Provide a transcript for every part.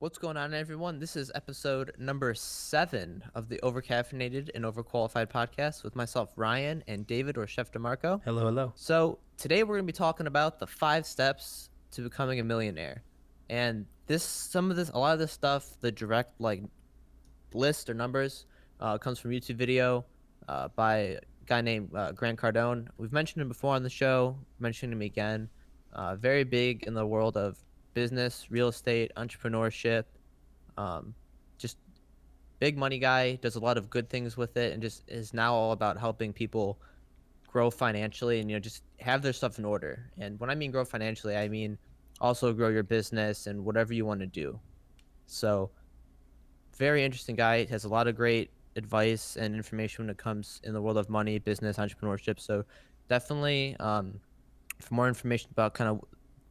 What's going on, everyone? This is episode number 7 of the Overcaffeinated and Overqualified podcast with myself, Ryan, and David, or ChefDeMarco. Hello, hello. So, today we're going to be talking about the 5 steps to becoming a millionaire. And a lot of this stuff, the direct, list or numbers, comes from a YouTube video by a guy named Grant Cardone. We've mentioned him before on the show, mentioned him again. Very big in the world of business, real estate, entrepreneurship. Um, just big money guy, does a lot of good things with it, and just is now all about helping people grow financially and just have their stuff in order. And when I mean grow financially, I mean also grow your business and whatever you want to do. So very interesting guy. Has a lot of great advice and information when it comes in the world of money, business, entrepreneurship. So definitely, for more information about kind of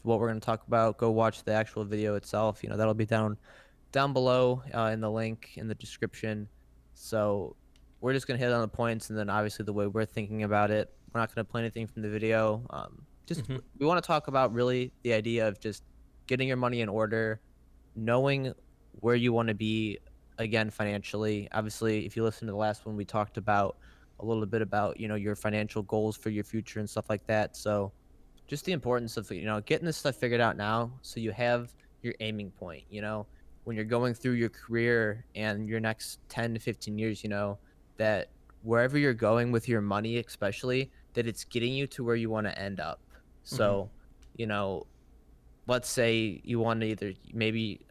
what we're going to talk about, go watch the actual video itself. That'll be down below in the link in the description. So we're just going to hit on the points, and then obviously the way we're thinking about it. We're not going to play anything from the video. Just hmm we want to talk about really the idea of just getting your money in order, knowing where you want to be again financially. Obviously, if you listen to the last one, we talked about a little bit about your financial goals for your future and stuff like that. So just the importance of getting this stuff figured out now, so you have your aiming point. When you're going through your career and your next 10 to 15 years, that wherever you're going with your money, especially, that it's getting you to where you want to end up. hmm So, you know, let's say you want to either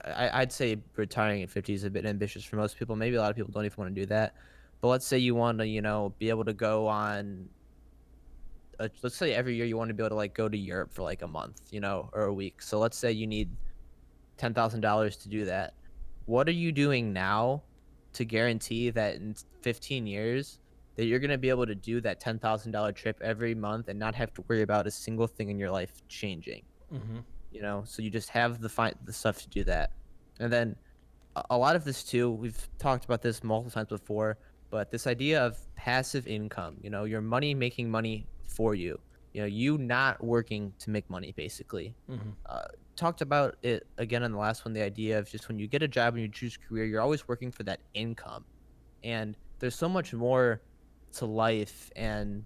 I'd say retiring at 50 is a bit ambitious for most people. Maybe a lot of people don't even want to do that. But let's say you want to, be able to go on let's say every year you want to be able to go to Europe for like a month, or a week. So let's say you need $10,000 to do that. What are you doing now to guarantee that in 15 years that you're going to be able to do that $10,000 trip every month and not have to worry about a single thing in your life changing? hmm So you just have the stuff to do that. And then a lot of this too, we've talked about this multiple times before, but this idea of passive income, your money making money for you, you not working to make money, basically. hmm uh, Talked about it again in the last one, the idea of just when you get a job and you choose career, you're always working for that income. And there's so much more to life and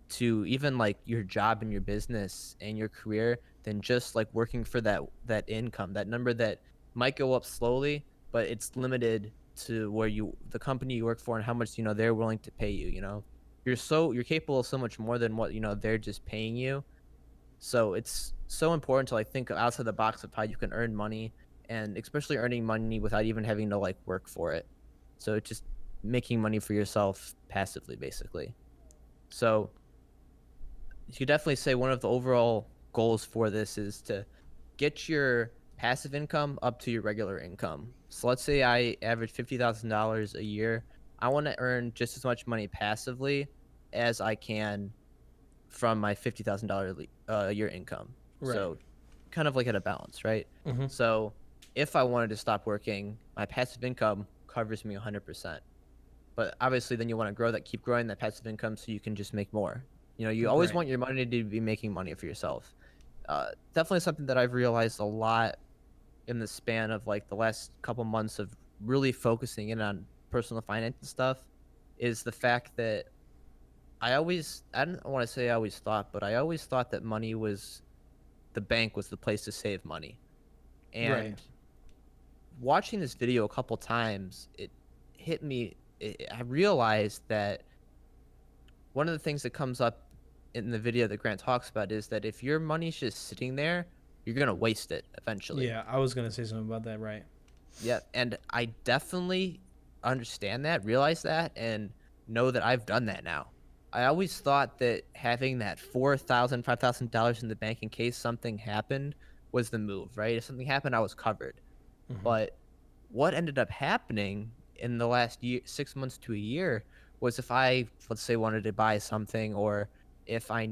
to even like your job and your business and your career than just like working for that income, that number that might go up slowly, but it's limited to where the company you work for and how much they're willing to pay you. You're capable of so much more than what they're just paying you. So it's so important to think outside the box of how you can earn money, and especially earning money without even having to work for it. So it's just making money for yourself passively, basically. So you could definitely say one of the overall goals for this is to get your passive income up to your regular income. So let's say I average $50,000 a year. I want to earn just as much money passively as I can from my $50,000 a year income. Right. So kind of like at a balance, right? hmm So if I wanted to stop working, my passive income covers me 100%. But obviously then you want to keep growing that passive income so you can just make more. You always Right. want your money to be making money for yourself. Definitely something that I've realized a lot in the span of the last couple months of really focusing in on personal finance and stuff is the fact that I don't want to say I always thought, but I always thought that the bank was the place to save money. Right. And watching this video a couple times, it hit me. I realized that one of the things that comes up in the video that Grant talks about is that if your money's just sitting there, you're gonna waste it eventually. Yeah, I was gonna say something about that. Right. Yeah, and I definitely understand that, realize that, and know that I've done that now. I always thought that having that $5,000 in the bank in case something happened was the move, right? If something happened, I was covered. hmm But what ended up happening in the last year, 6 months to a year, was if I, let's say, wanted to buy something, or if I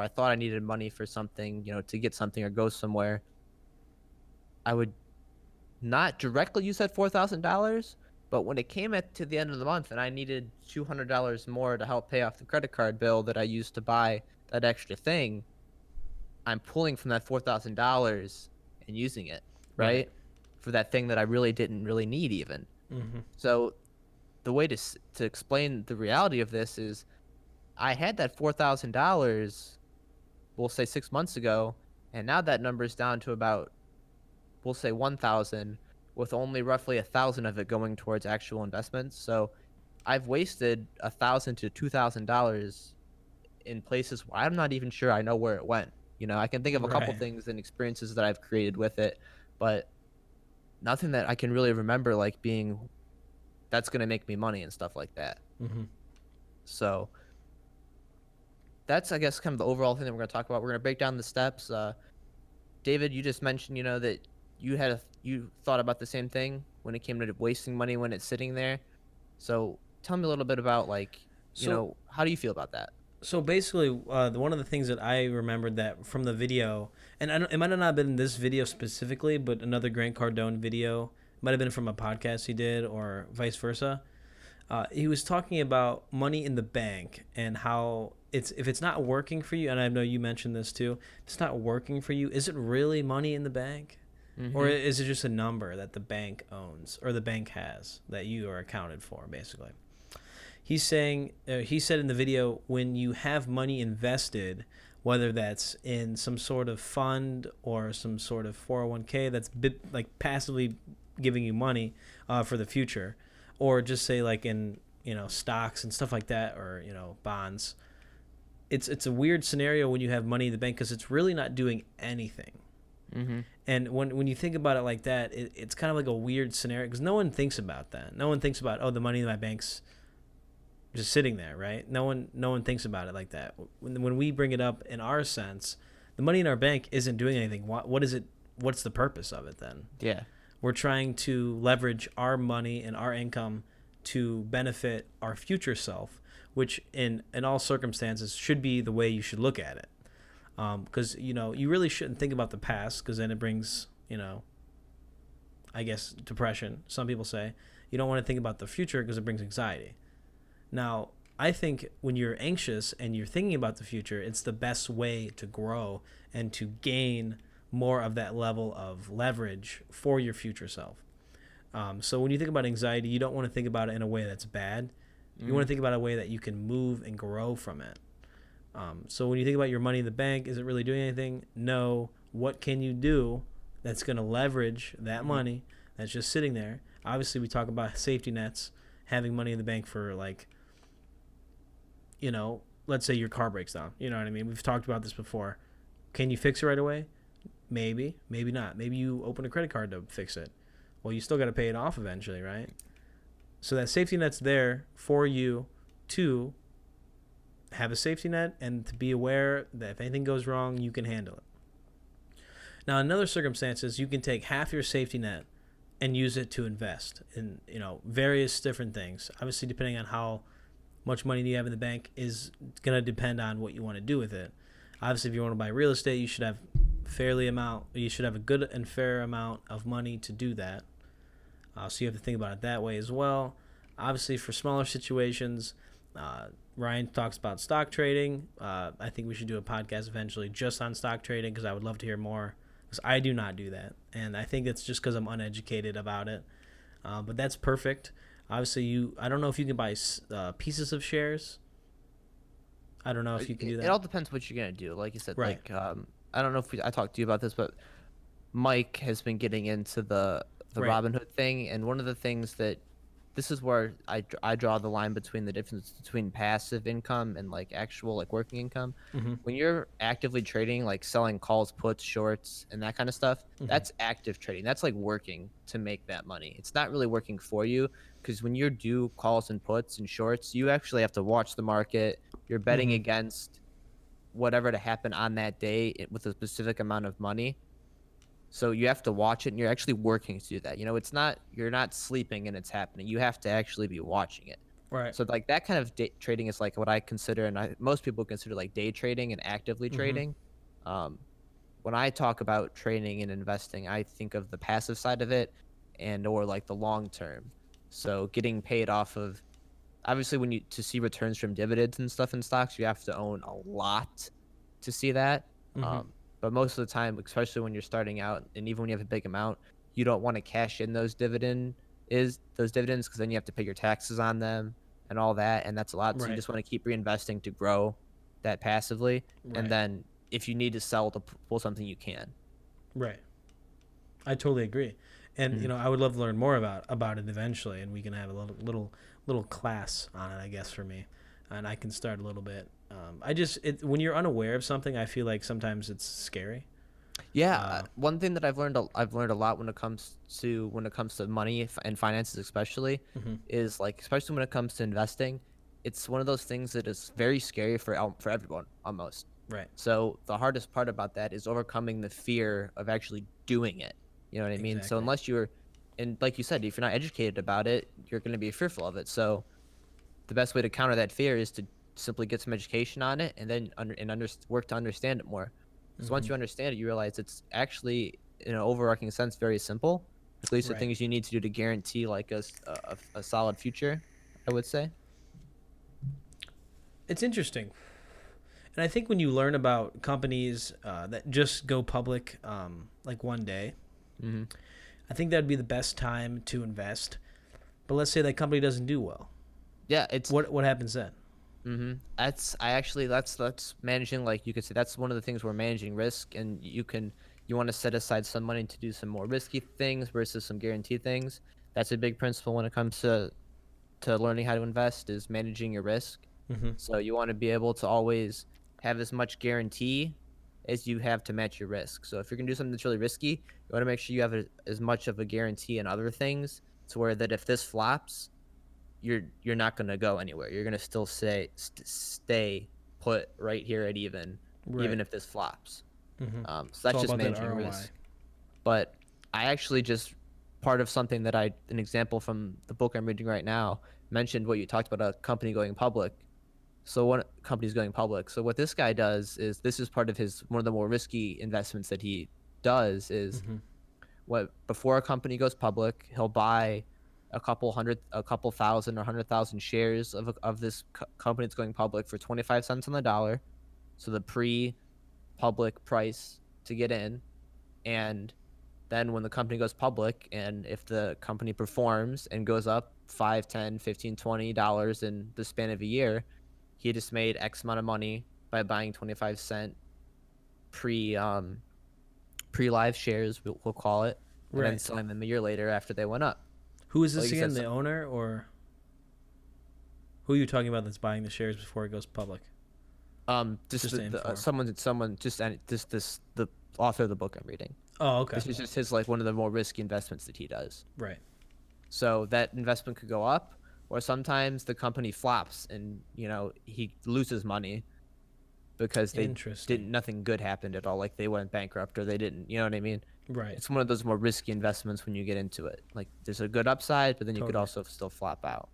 thought I needed money for something, to get something or go somewhere, I would not directly use that $4,000, but when it came to the end of the month and I needed $200 more to help pay off the credit card bill that I used to buy that extra thing, I'm pulling from that $4,000 and using it, Right. right? for that thing that I really didn't really need even. Mm-hmm. So the way to explain the reality of this is I had that $4,000, we'll say 6 months ago, and now that number is down to about, we'll say 1,000, with only roughly 1,000 of it going towards actual investments. So I've wasted $1,000 to $2,000 in places where I'm not even sure I know where it went. I can think of a couple Right. things and experiences that I've created with it, but nothing that I can really remember like being that's gonna make me money and stuff like that. Mm-hmm. So that's, I guess, kind of the overall thing that we're gonna talk about. We're gonna break down the steps. David, you just mentioned, that you thought about the same thing when it came to wasting money when it's sitting there. So tell me a little bit about like, So how do you feel about that? so basically, one of the things that I remembered that from the video, and it might have not been this video specifically, but another Grant Cardone video, might have been from a podcast he did, or vice versa. He was talking about money in the bank and how if it's not working for you, and I know you mentioned this too. If it's not working for you, is it really money in the bank, or Mm-hmm. is it just a number that the bank owns or the bank has that you are accounted for, basically? He said in the video, when you have money invested, whether that's in some sort of fund or some sort of 401k that's like passively giving you money for the future, or just say like in stocks and stuff like that, or bonds. It's a weird scenario when you have money in the bank because it's really not doing anything. Mm-hmm. And when you think about it like that, it's kind of like a weird scenario because no one thinks about that. No one thinks about, oh, the money in my bank's just sitting there, right? No one thinks about it like that. When we bring it up in our sense, the money in our bank isn't doing anything. What is it? What's the purpose of it then? Yeah. We're trying to leverage our money and our income to benefit our future self, which in all circumstances should be the way you should look at it. Because you really shouldn't think about the past, because then it brings I guess depression. Some people say you don't want to think about the future because it brings anxiety. Now, I think when you're anxious and you're thinking about the future, it's the best way to grow and to gain more of that level of leverage for your future self. So when you think about anxiety, you don't want to think about it in a way that's bad. You want to think about a way that you can move and grow from it. So when you think about your money in the bank, is it really doing anything? No. What can you do that's going to leverage that money that's just sitting there? Obviously, we talk about safety nets, having money in the bank for like, let's say your car breaks down. You know what I mean? We've talked about this before. Can you fix it right away? Maybe, maybe not. Maybe you open a credit card to fix it. Well, you still got to pay it off eventually, right? So that safety net's there for you to have a safety net and to be aware that if anything goes wrong, you can handle it. Now, in other circumstances, you can take half your safety net and use it to invest in, various different things. Obviously, depending on how much money you have in the bank is going to depend on what you want to do with it. Obviously, if you want to buy real estate, you should have you should have a good and fair amount of money to do that. So you have to think about it that way as well. Obviously, for smaller situations, Ryan talks about stock trading. I think we should do a podcast eventually just on stock trading because I would love to hear more, because I do not do that. And I think it's just because I'm uneducated about it. But that's perfect. Obviously, I don't know if you can buy pieces of shares. I don't know if you can do It that. all depends what you're gonna do. Like you said, Right. like I don't know if I talked to you about this, but Mike has been getting into the Right. Robinhood thing, and one of the things that this is where I draw the line between the difference between passive income and like actual like working income. Mm-hmm. When you're actively trading, like selling calls, puts, shorts, and that kind of stuff, Mm-hmm. that's active trading. That's like working to make that money. It's not really working for you, because when you do calls and puts and shorts, you actually have to watch the market. You're betting Mm-hmm. against whatever to happen on that day with a specific amount of money. So you have to watch it, and you're actually working to do that. It's not, you're not sleeping and it's happening. You have to actually be watching it. Right. So like that kind of trading is like what I consider, and most people consider like day trading and actively Mm-hmm. trading. Um, when I talk about trading and investing, I think of the passive side of it, and or like the long term. So getting paid off of, obviously, when you to see returns from dividends and stuff in stocks, you have to own a lot to see that. Mm-hmm. But most of the time, especially when you're starting out, and even when you have a big amount, you don't want to cash in those dividends because then you have to pay your taxes on them and all that, and that's a lot. So you Right. just want to keep reinvesting to grow that passively, and Right. then if you need to sell to pull something, you can. Right. I totally agree. And Mhm. I would love to learn more about it eventually, and we can have a little class on it, I guess, for me, and I can start a little bit. When you're unaware of something, I feel like sometimes it's scary. Yeah, Uh, one thing that I've learned a lot when it comes to money and finances especially hmm is like especially when it comes to investing, it's one of those things that is very scary for everyone almost. Right. So the hardest part about that is overcoming the fear of actually doing it. You know what I mean? So Exactly. unless you're, and like you said, if you're not educated about it, you're going to be fearful of it. So the best way to counter that fear is to simply get some education on it and then work to understand it more. Because once hmm you understand it, you realize it's actually, in an overarching sense, very simple. At least the Right. things you need to do to guarantee like a solid future, I would say. It's interesting, and I think when you learn about companies that just go public, like one day, Hmm. I think that'd be the best time to invest. But let's say that company doesn't do well. Yeah, it's What happens then? that's managing, like you could say that's one of the things we're managing risk, and you want to set aside some money to do some more risky things versus some guaranteed things. That's a big principle when it comes to learning how to invest is managing your risk. hmm So you want to be able to always have as much guarantee as you have to match your risk. So if you're gonna do something that's really risky, you want to make sure you have as much of a guarantee in other things to where that if this flops, you're not gonna go anywhere. You're gonna still stay put right here at even Right. if this flops. hmm So It's that's all just about that managing ROI. risk. But I actually just part of something that an example from the book I'm reading right now mentioned what you talked about, a company going public. So one company's going public. So what this guy does is this is part of his one of the more risky investments that he does is hmm what before a company goes public, he'll buy a couple thousand or 100,000 shares of this company that's going public for 25 cents on the dollar. So the pre-public price to get in, and then when the company goes public and if the company performs and goes up 5, 10, 15, $20 in the span of a year, he just made X amount of money by buying 25-cent pre pre-live shares, we'll call it, and then Right. selling them a year later after they went up. Who is Like this you said, again? The owner, or who are you talking about that's buying the shares before it goes public? just Just to inform. someone just this the author of the book I'm reading. Oh, okay. This is just his like one of the more risky investments that he does. Right. So that investment could go up, or sometimes the company flops and he loses money because they Interesting. didn't nothing good happened at all. Like they went bankrupt or they didn't. You know what I mean? Right. It's one of those more risky investments when you get into it. Like there's a good upside, but then you could Totally. also still flop out.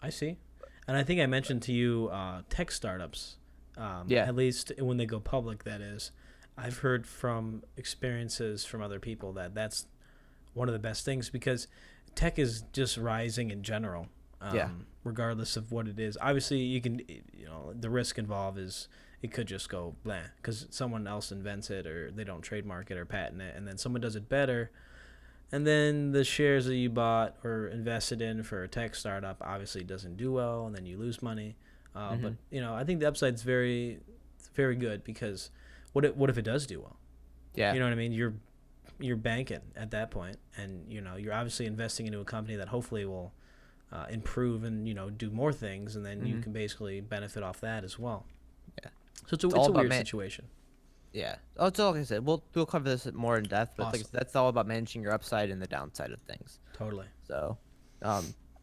I see. And I think I mentioned to you tech startups, Yeah. at least when they go public, that is. I've heard from experiences from other people that that's one of the best things because tech is just rising in general, Yeah. regardless of what it is. Obviously, the risk involved is it could just go blah because someone else invents it or they don't trademark it or patent it, and then someone does it better. And then the shares that you bought or invested in for a tech startup obviously doesn't do well, and then you lose money. But Hmm. I think the upside's very good because what if it does do well? Yeah. You know what I mean? You're banking at that point, and you're obviously investing into a company that hopefully will improve and do more things, and then you Hmm. can basically benefit off that as well. Yeah. So it's It's a, all it's a about weird man. situation. Yeah. Oh, it's all like I said. We'll cover this more in depth, but like Awesome, that's all about managing your upside and the downside of things. totally. So,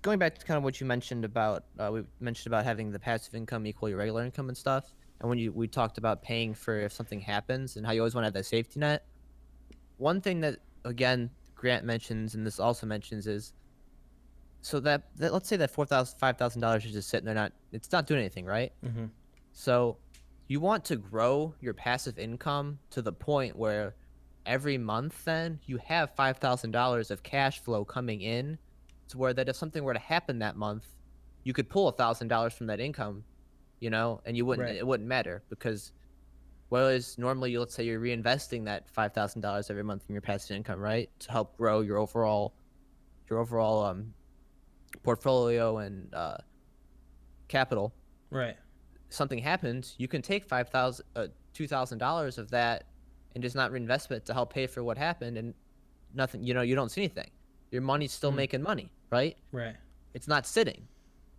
going back to kind of what you mentioned about we mentioned about having the passive income equal your regular income and stuff, and when we talked about paying for if something happens and how you always want to have that safety net. One thing that again Grant mentions and this also mentions is so that let's say that $5,000 is just sitting there, not it's not doing anything, right? hmm So you want to grow your passive income to the point where every month then you have $5,000 of cash flow coming in to where that if something were to happen that month, you could pull $1,000 from that income, and you wouldn't Right. it wouldn't matter because Whereas normally, let's say you're reinvesting that $5,000 every month from your passive income, right, to help grow your overall portfolio and capital. Right. Something happens, you can take $2,000 of that and just not reinvest it to help pay for what happened, and nothing. You don't see anything. Your money's still Mm. making money, right? Right. It's not sitting.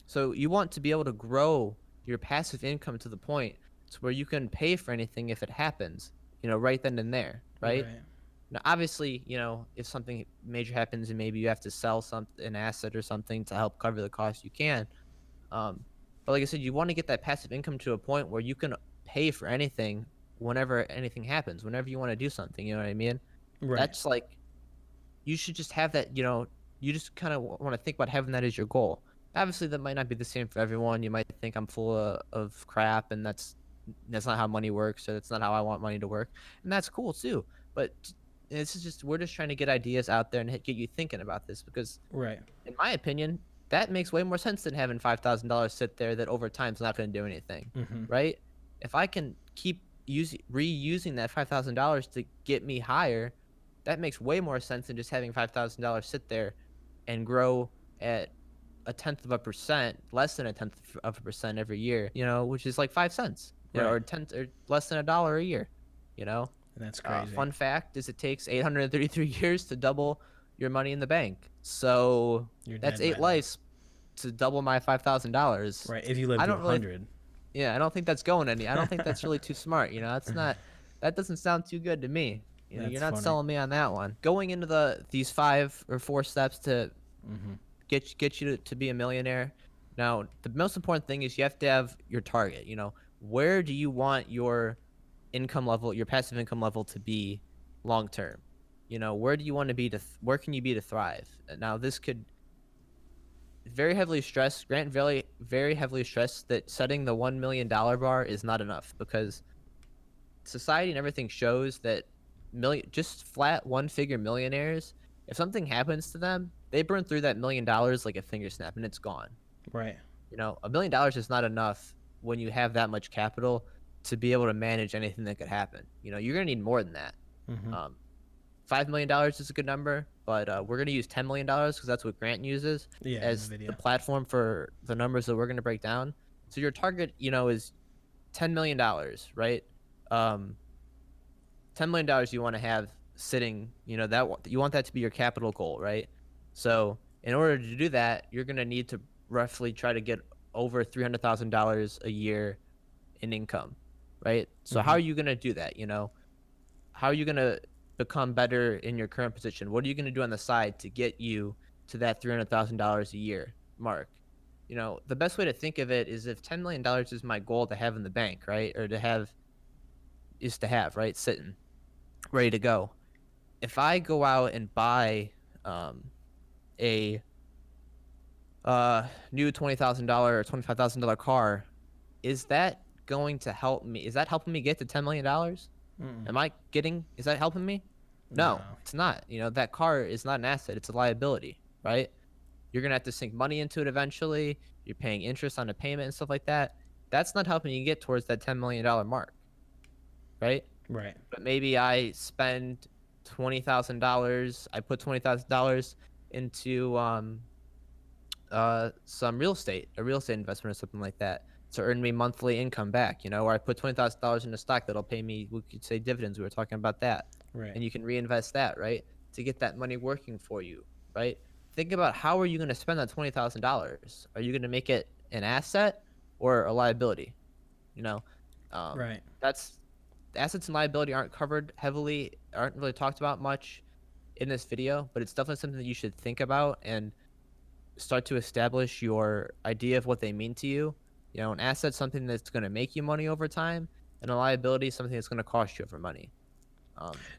So you want to be able to grow your passive income to the point to where you can pay for anything if it happens, right then and there, right? Right. Now, obviously, if something major happens and maybe you have to sell an asset or something to help cover the cost, you can. But like I said, you want to get that passive income to a point where you can pay for anything whenever anything happens, whenever you want to do something. You know what I mean? Right. That's like you should just have that. You just kind of want to think about having that as your goal. Obviously, that might not be the same for everyone. You might think I'm full of crap, and that's not how money works, or that's not how I want money to work, and that's cool too. But this is just we're just trying to get ideas out there and get you thinking about this because Right. in my opinion, that makes way more sense than having $5,000 sit there that over time is not going to do anything, Mm-hmm. right? If I can keep reusing that $5,000 to get me higher, that makes way more sense than just having $5,000 sit there and grow at a tenth of a percent, less than a tenth of a percent every year, which is like 5 cents, Right. or less than $1 a year, you know. And that's crazy. Fun fact is it takes 833 years to double your money in the bank. So You're that's dead by 8 then. lives to double my $5,000. Right. If you live I to don't really, 100. yeah, I don't think that's going any. I don't think that's really too smart. That doesn't sound too good to me. You're That's not funny. selling me on that one. Going into these 5 or 4 steps to Mm-hmm. get you to be a millionaire. Now, the most important thing is you have to have your target. Where do you want your income level, your passive income level to be long term? Where do you want to be where can you be to thrive? Now, this could very heavily stress. Grant very very heavily stressed that setting the $1 million bar is not enough because society and everything shows that just flat one figure millionaires, if something happens to them, they burn through that $1 million like a finger snap and it's gone. Right. $1 million is not enough when you have that much capital to be able to manage anything that could happen. You're gonna need more than that. Mm-hmm. $5 million is a good number, but we're gonna use $10 million because that's what Grant uses Yeah. In as the video. the platform for the numbers that we're gonna break down. So your target, is $10 million, right? $10 million you want to have sitting, that you want that to be your capital goal, right? So in order to do that, you're gonna need to roughly try to get over $300,000 a year in income, right? So how Mm-hmm. are you gonna do that? How are you gonna become better in your current position? What are you gonna do on the side to get you to that $300,000 a year mark? The best way to think of it is if $10 million is my goal to have in the bank, right, or right, sitting ready to go. If I go out and buy a new $20,000 or $25,000 car, is that going to help me? Is that helping me get to $10 million? Is that helping me? No. No, it's not. That car is not an asset, it's a liability, right? You're gonna have to sink money into it eventually. You're paying interest on the payment and stuff like that. That's not helping you get towards that $10 million mark, right? Right. But maybe I spend $20,000. I put $20,000 into some a real estate investment or something like that to earn me monthly income back. Or I put $20,000 in a stock that'll pay me, we could say dividends. We were talking about that, Right. and you can reinvest that, right, to get that money working for you, right? Think about how are you going to spend that $20,000? Are you going to make it an asset or a liability? Right. That's assets and liability aren't really talked about much in this video, but it's definitely something that you should think about and start to establish your idea of what they mean to you. An asset's something that's going to make you money over time, and a liability is something that's going to cost you over money.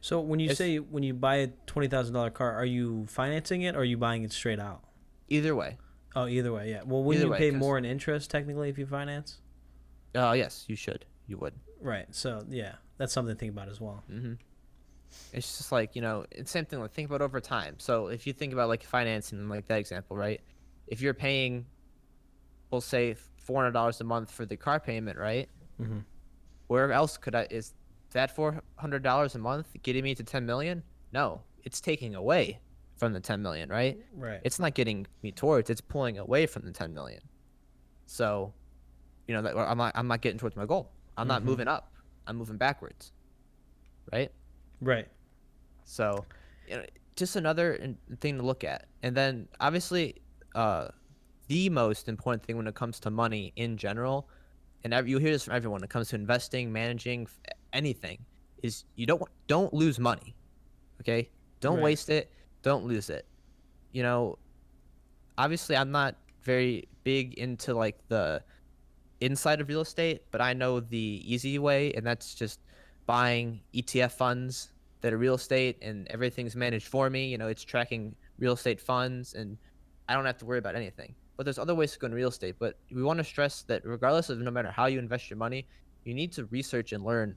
So when you buy a $20,000 car, are you financing it or are you buying it straight out? Either way. Oh, either way, yeah. Well, wouldn't Either you way, pay 'cause- more in interest technically if you finance? Yes, you should. You would. Right. So yeah, that's something to think about as well. Mm-hmm. It's just like, it's same thing. Like think about over time. So if you think about like financing, like that example, right? If you're paying, we'll say $400 a month for the car payment, right? Mm-hmm. Where else that $400 a month getting me to 10 million? No, it's taking away from the 10 million, right? Right. It's not getting me towards, it's pulling away from the 10 million. So, that I'm not getting towards my goal. I'm not Mm-hmm. moving up. I'm moving backwards, right? Right. So, you know, just another thing to look at. And then obviously, the most important thing when it comes to money in general, and you hear this from everyone when it comes to investing, managing, anything, is you don't lose money. Okay, don't Right. waste it. Don't lose it. You know, obviously, I'm not very big into like the inside of real estate, but I know the easy way, and that's just buying ETF funds that are real estate and everything's managed for me. It's tracking real estate funds and I don't have to worry about anything. But there's other ways to go in real estate. But we want to stress that regardless of no matter how you invest your money, you need to research and learn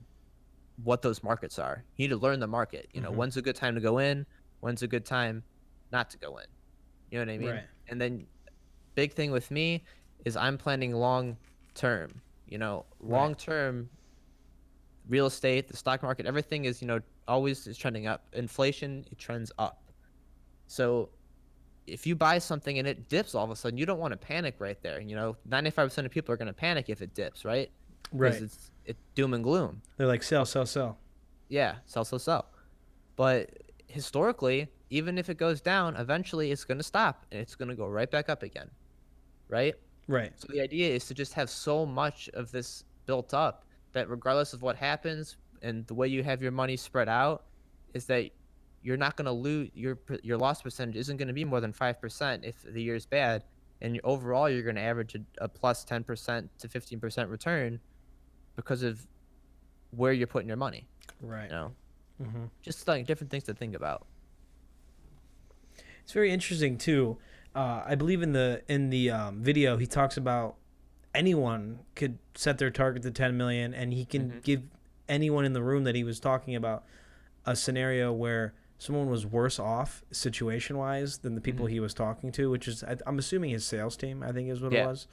what those markets are. You need to learn the market. Mm-hmm. When's a good time to go in? When's a good time not to go in? You know what I mean? Right. And then big thing with me is I'm planning long term. Right. Long term real estate, the stock market, everything is, always is trending up. Inflation, it trends up. So if you buy something and it dips all of a sudden, you don't want to panic right there. 95% of people are going to panic if it dips, right? Because Right. it's doom and gloom. They're like sell, sell, sell. Yeah, sell, sell, sell. But historically, even if it goes down, eventually it's going to stop and it's going to go right back up again, right? Right. So the idea is to just have so much of this built up that regardless of what happens and the way you have your money spread out, is that you're not going to lose your loss percentage isn't going to be more than 5% if the year's bad, and overall you're going to average a plus 10% to 15% return because of where you're putting your money. Right. You know, Mm-hmm. just like different things to think about. It's very interesting too. I believe in the video he talks about anyone could set their target to 10 million, and he can Hmm. give anyone in the room that he was talking about a scenario where someone was worse off situation wise than the people Hmm. he was talking to, which is I'm assuming his sales team, I think is what it Yeah, was,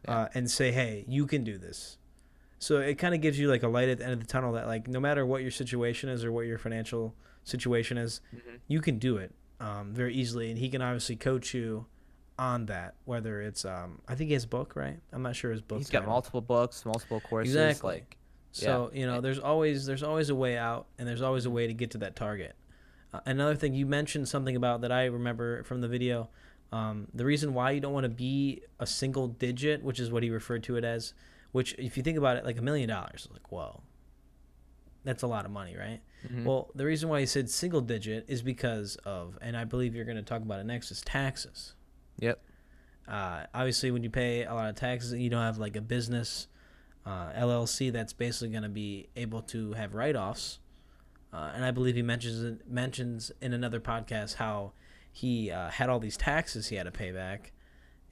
yeah. and say, hey, you can do this. So it kind of gives you like a light at the end of the tunnel that like no matter what your situation is or what your financial situation is, Hmm. you can do it very easily, and he can obviously coach you on that. Whether it's I think he has a book, right? I'm not sure his book He's got title. multiple books, multiple courses. Exactly. Like, yeah. So Eh, there's always a way out, and there's always a mhm. way to get to that target. Another thing you mentioned something about that I remember from the video. The reason why you don't want to be a single digit, which is what he referred to it as, which if you think about it, like $1 million, like whoa, that's a lot of money, right? Mhm. Well, the reason why he said single digit is because of, and I believe you're going to talk about it next, is taxes. Yep. Obviously, when you pay a lot of taxes, you don't have like a business LLC that's basically going to be able to have write-offs. And I believe he mentions in another podcast how he had all these taxes he had to pay back,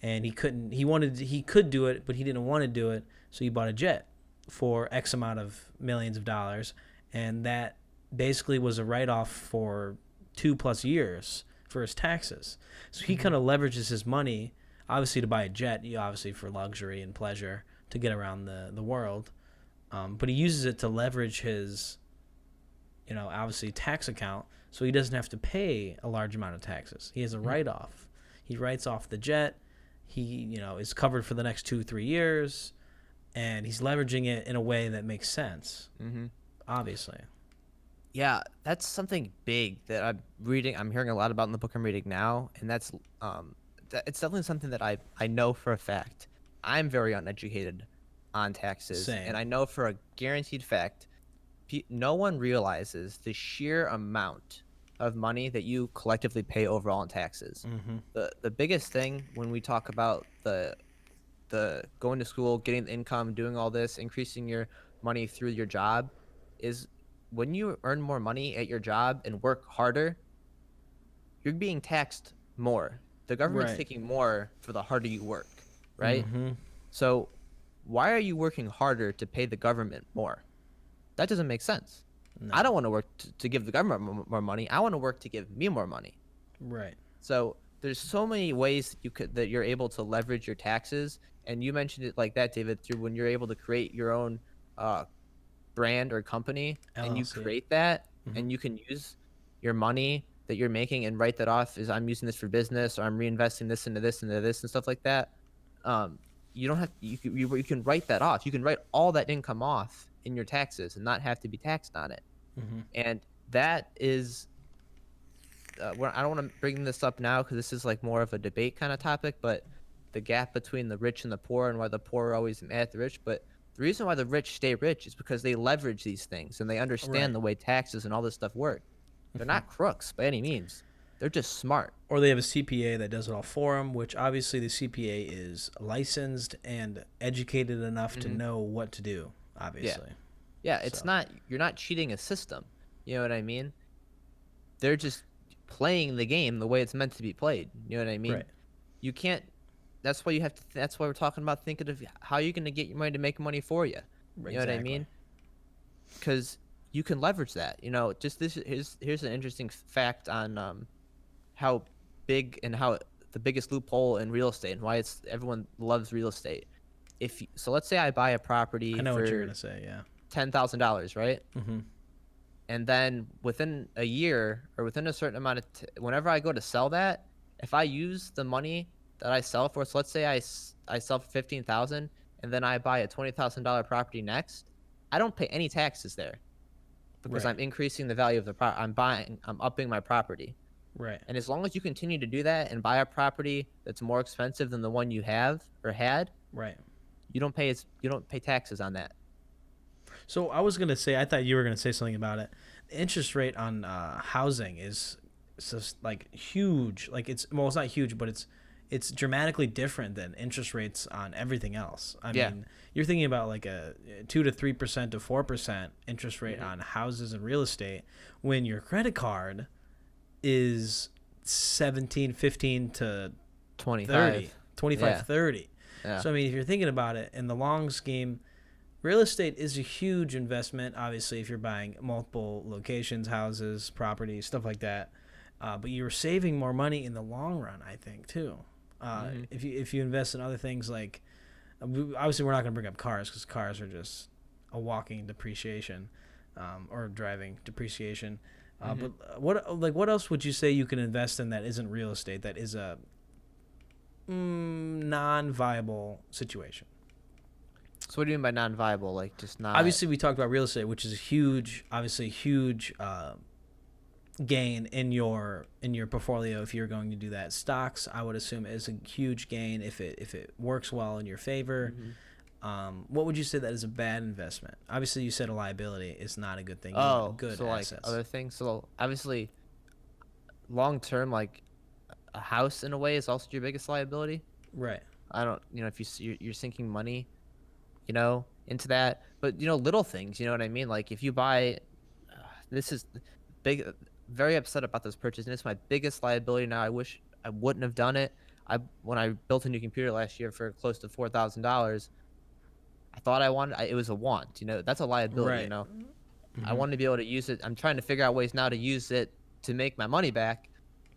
and he couldn't. He could do it, but he didn't want to do it, so he bought a jet for X amount of millions of dollars, and that basically was a write-off for 2+ years for his taxes. So he Mhm. kind of leverages his money, obviously to buy a jet, obviously for luxury and pleasure to get around the world, but he uses it to leverage his, obviously tax account, so he doesn't have to pay a large amount of taxes. He has a Mhm. write-off. He writes off the jet. He, is covered for the next 2-3 years, and he's leveraging it in a way that makes sense. Mhm. Obviously. Yeah, that's something big that I'm reading. I'm hearing a lot about in the book I'm reading now, and it's definitely something that I know for a fact. I'm very uneducated on taxes, and Same. I know for a guaranteed fact, no one realizes the sheer amount of money that you collectively pay overall in taxes. Mm-hmm. The biggest thing when we talk about the going to school, getting the income, doing all this, increasing your money through your job, is when you earn more money at your job and work harder, you're being taxed more. The government's Right. taking more for the harder you work, right? Mm-hmm. So why are you working harder to pay the government more? That doesn't make sense. I No. don't want to work to give the government more money. I want to work to give me more money. Right. So there's so many ways that you're able to leverage your taxes, and you mentioned it like that, David, through when you're able to create your own uh, brand or company and you LLC. create that Mm-hmm. and you can use your money that you're making and write that off as I'm using this for business or I'm reinvesting this into this and stuff like that. Um, you don't have you can write that off. You can write all that income off in your taxes and not have to be taxed on it. Mm-hmm. And that is I don't want to bring this up now because this is like more of a debate kind of topic, but the gap between the rich and the poor and why the poor are always mad at the rich. But the reason why the rich stay rich is because they leverage these things and they understand Right. the way taxes and all this stuff work. They're Mm-hmm. not crooks by any means. They're just smart. Or they have a CPA that does it all for them, which obviously the CPA is licensed and educated enough to Hmm. know what to do, Yeah. obviously. Yeah. It's So, not, you're not cheating a system. You know what I mean? They're just playing the game the way it's meant to be played. You know what I mean? right. You can't, that's why you have to, that's why we're talking about thinking of how you're going to get your money to make money for you. You know what I Exactly. mean? Because you can leverage that. You know, just this here's an interesting fact on how big and how the biggest loophole in real estate and why it's everyone loves real estate. So, let's say I buy a I property know what you're for going to say, yeah. $10,000, right? Mm-hmm. And then within a year or within a certain amount of whenever I go to sell that, if I use the money that I sell for, so let's say I sell for 15,000 and then I buy a $20,000 property next, I don't pay any taxes there because Right. I'm increasing the value of the I'm upping my property. Right. And as long as you continue to do that and buy a property that's more expensive than the one you have or had, Right. you don't pay taxes on that. So I was going to say, I thought you were going to say something about it. The interest rate on housing is just like huge. Like it's not huge, but it's dramatically different than interest rates on everything else. I Yeah. mean, you're thinking about like a 2 to 3% to 4% interest rate Hmm. on houses and real estate, when your credit card is 17, 15 to 30, 25. 25, Yeah. 30. Yeah. So I mean, if you're thinking about it in the long scheme, real estate is a huge investment. Obviously, if you're buying multiple locations, houses, properties, stuff like that. But you're saving more money in the long run, I think, too. Hmm. If you invest in other things like, obviously, we're not going to bring up cars because cars are just a walking depreciation, or driving depreciation. Hmm. But what else would you say you can invest in that isn't real estate, that is a non-viable situation? So what do you mean by non-viable? Like just not? Obviously, we talked about real estate, which is a huge, obviously huge gain in your portfolio if you're going to do that. Stocks, I would assume, is a huge gain if it works well in your favor. Mhm. What would you say that is a bad investment? Obviously, you said a liability is not a good thing. You want Oh, good so like assets. other things. So obviously, long term, like a house in a way is also your biggest liability. Right. I don't, if you're sinking money, into that, but little things. You know what I mean? Like if you buy, this is big. Very upset about this purchase, and it's my biggest liability now. I wish I wouldn't have done it. When I built a new computer last year for close to $4,000, I thought it was a want. That's a liability. Right. I Hmm. want to be able to use it. I'm trying to figure out ways now to use it to make my money back,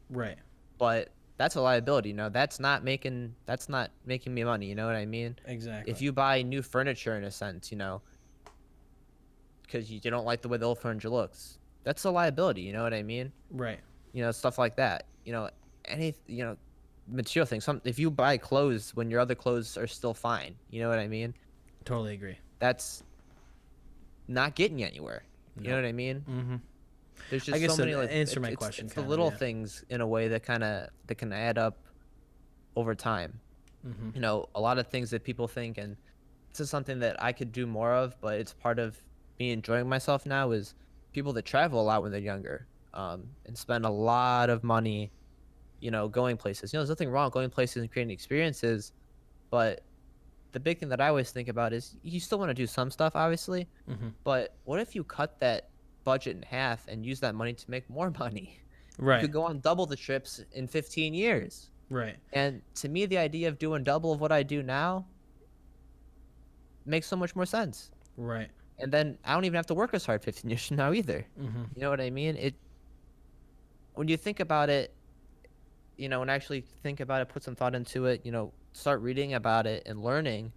Right. but that's a liability. That's not making me money. You know what I mean? If Exactly. you buy new furniture in a sense, because you don't like the way the old furniture looks, that's a liability. You know what I mean? Right. Stuff like that. Any material things. If you buy clothes when your other clothes are still fine, you know what I mean? Totally agree. That's not getting you anywhere. You know No. what I mean? Hmm. There's I just guess so to many like answer my question, it's the kind of, little yeah. things in a way that can add up over time. Hmm. A lot of things that people think, and this is something that I could do more of, but it's part of me enjoying myself now, is people that travel a lot when they're younger, and spend a lot of money, going places. There's nothing wrong with going places and creating experiences, but the big thing that I always think about is you still want to do some stuff, obviously, Hmm. but what if you cut that budget in half and use that money to make more money? You Right. could go on double the trips in 15 years. Right. And to me, the idea of doing double of what I do now makes so much more sense. Right. And then I don't even have to work as hard 15 years from now either. Hmm. You know what I mean? When you think about it, and actually think about it, put some thought into it, start reading about it and learning,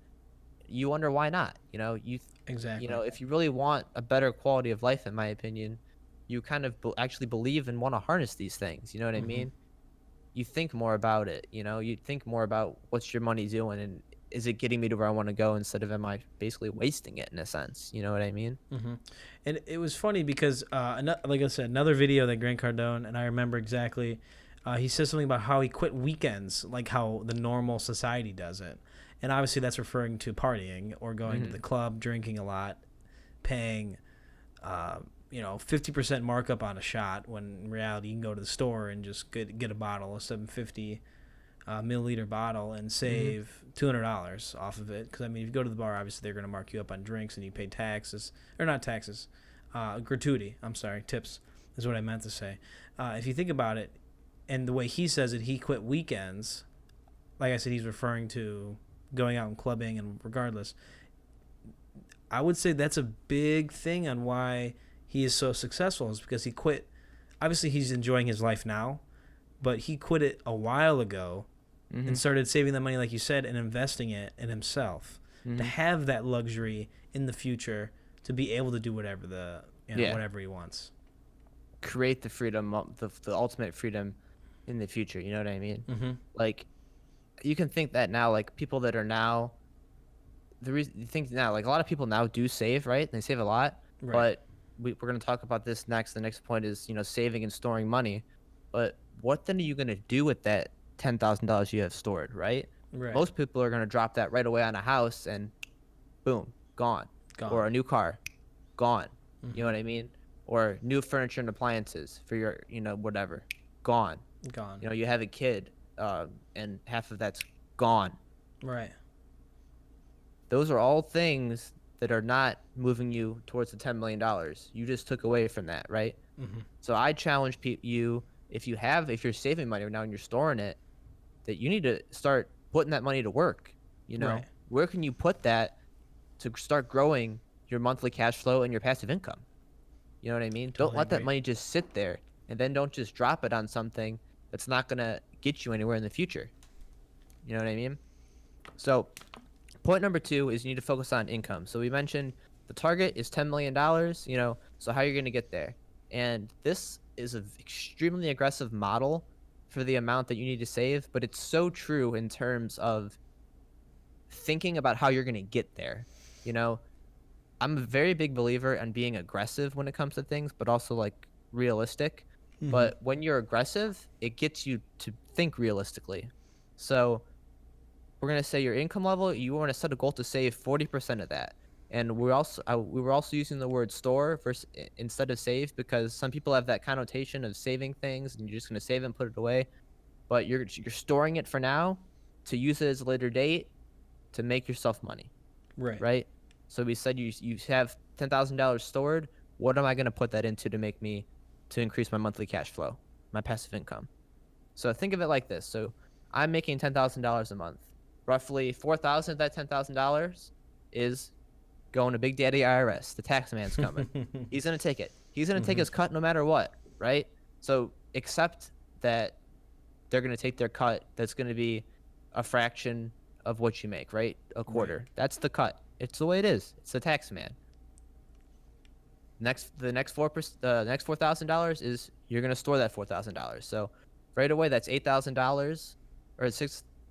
you wonder why not. Exactly. If you really want a better quality of life, in my opinion, you kind of actually believe and want to harness these things. You know what I Hmm. mean? You think more about it. You think more about what's your money doing, and is it getting me to where I want to go, instead of am I basically wasting it in a sense? You know what I mean? Hmm. And it was funny because, like I said, another video that Grant Cardone, and I remember exactly, he says something about how he quit weekends, like how the normal society does it. And obviously that's referring to partying or going to the Hmm. club, drinking a lot, paying, uh, 50% markup on a shot, when in reality you can go to the store and just get a bottle, a 750 milliliter bottle, and Hmm. save $200 off of it. Because I mean, if you go to the bar, obviously they're going to mark you up on drinks, and you pay taxes, or not taxes, gratuity. I'm sorry, tips is what I meant to say. If you think about it, and the way he says it, he quit weekends. Like I said, he's referring to going out and clubbing, and regardless, I would say that's a big thing on why he is so successful, is because he quit. Obviously, he's enjoying his life now, but he quit it a while ago and Hmm. started saving that money, like you said, and investing it in himself to Hmm. have that luxury in the future to be able to do whatever Yeah. whatever he wants. Create the freedom, the ultimate freedom in the future. You know what I mean? Mm-hmm. Like, you can think that now, like people that are now, the reason you think now, like a lot of people now do save, right? They save a lot, Right. but we're going to talk about this next. The next point is, saving and storing money. But what then are you going to do with that $10,000 you have stored, right? Right. Most people are going to drop that right away on a house, and boom, gone. Gone. Or a new car, gone. You know Mm-hmm. what I mean? Or new furniture and appliances for your, whatever, gone. Gone. You have a kid, and half of that's gone. Right. Those are all things that are not moving you towards the $10 million. You just took away from that, right? Mm-hmm. So I challenge you, if you're saving money right now and you're storing it, that you need to start putting that money to work. Right. Where can you put that to start growing your monthly cash flow and your passive income? You know what I mean? Don't Totally let that agree. money just sit there, and then don't just drop it on something that's not going to get you anywhere in the future. You know what I mean? So, point number two is you need to focus on income. So, we mentioned the target is $10 million, so how you're going to get there. And this is an extremely aggressive model for the amount that you need to save, but it's so true in terms of thinking about how you're going to get there. You know, I'm a very big believer in being aggressive when it comes to things, but also like realistic. Mm-hmm. But when you're aggressive, it gets you to think realistically. So we're gonna say your income level, you want to set a goal to save 40% of that. And we were also using the word store instead of save, because some people have that connotation of saving things and you're just gonna save and put it away. But you're storing it for now to use it as a later date to make yourself money, Right. right? So we said you have $10,000 stored. What am I going to put that into to increase my monthly cash flow, my passive income? So think of it like this. So I'm making $10,000 a month. Roughly 4,000 of that $10,000 is going to Big Daddy IRS. The tax man's coming. He's going to take it. He's going to take Mm-hmm. his cut no matter what, right? So accept that they're going to take their cut. That's going to be a fraction of what you make, right? A Right. quarter. That's the cut. It's the way it is. It's the tax man. The next 4%, the next $4,000 is you're going to store that $4,000. So right away, that's $8,000, or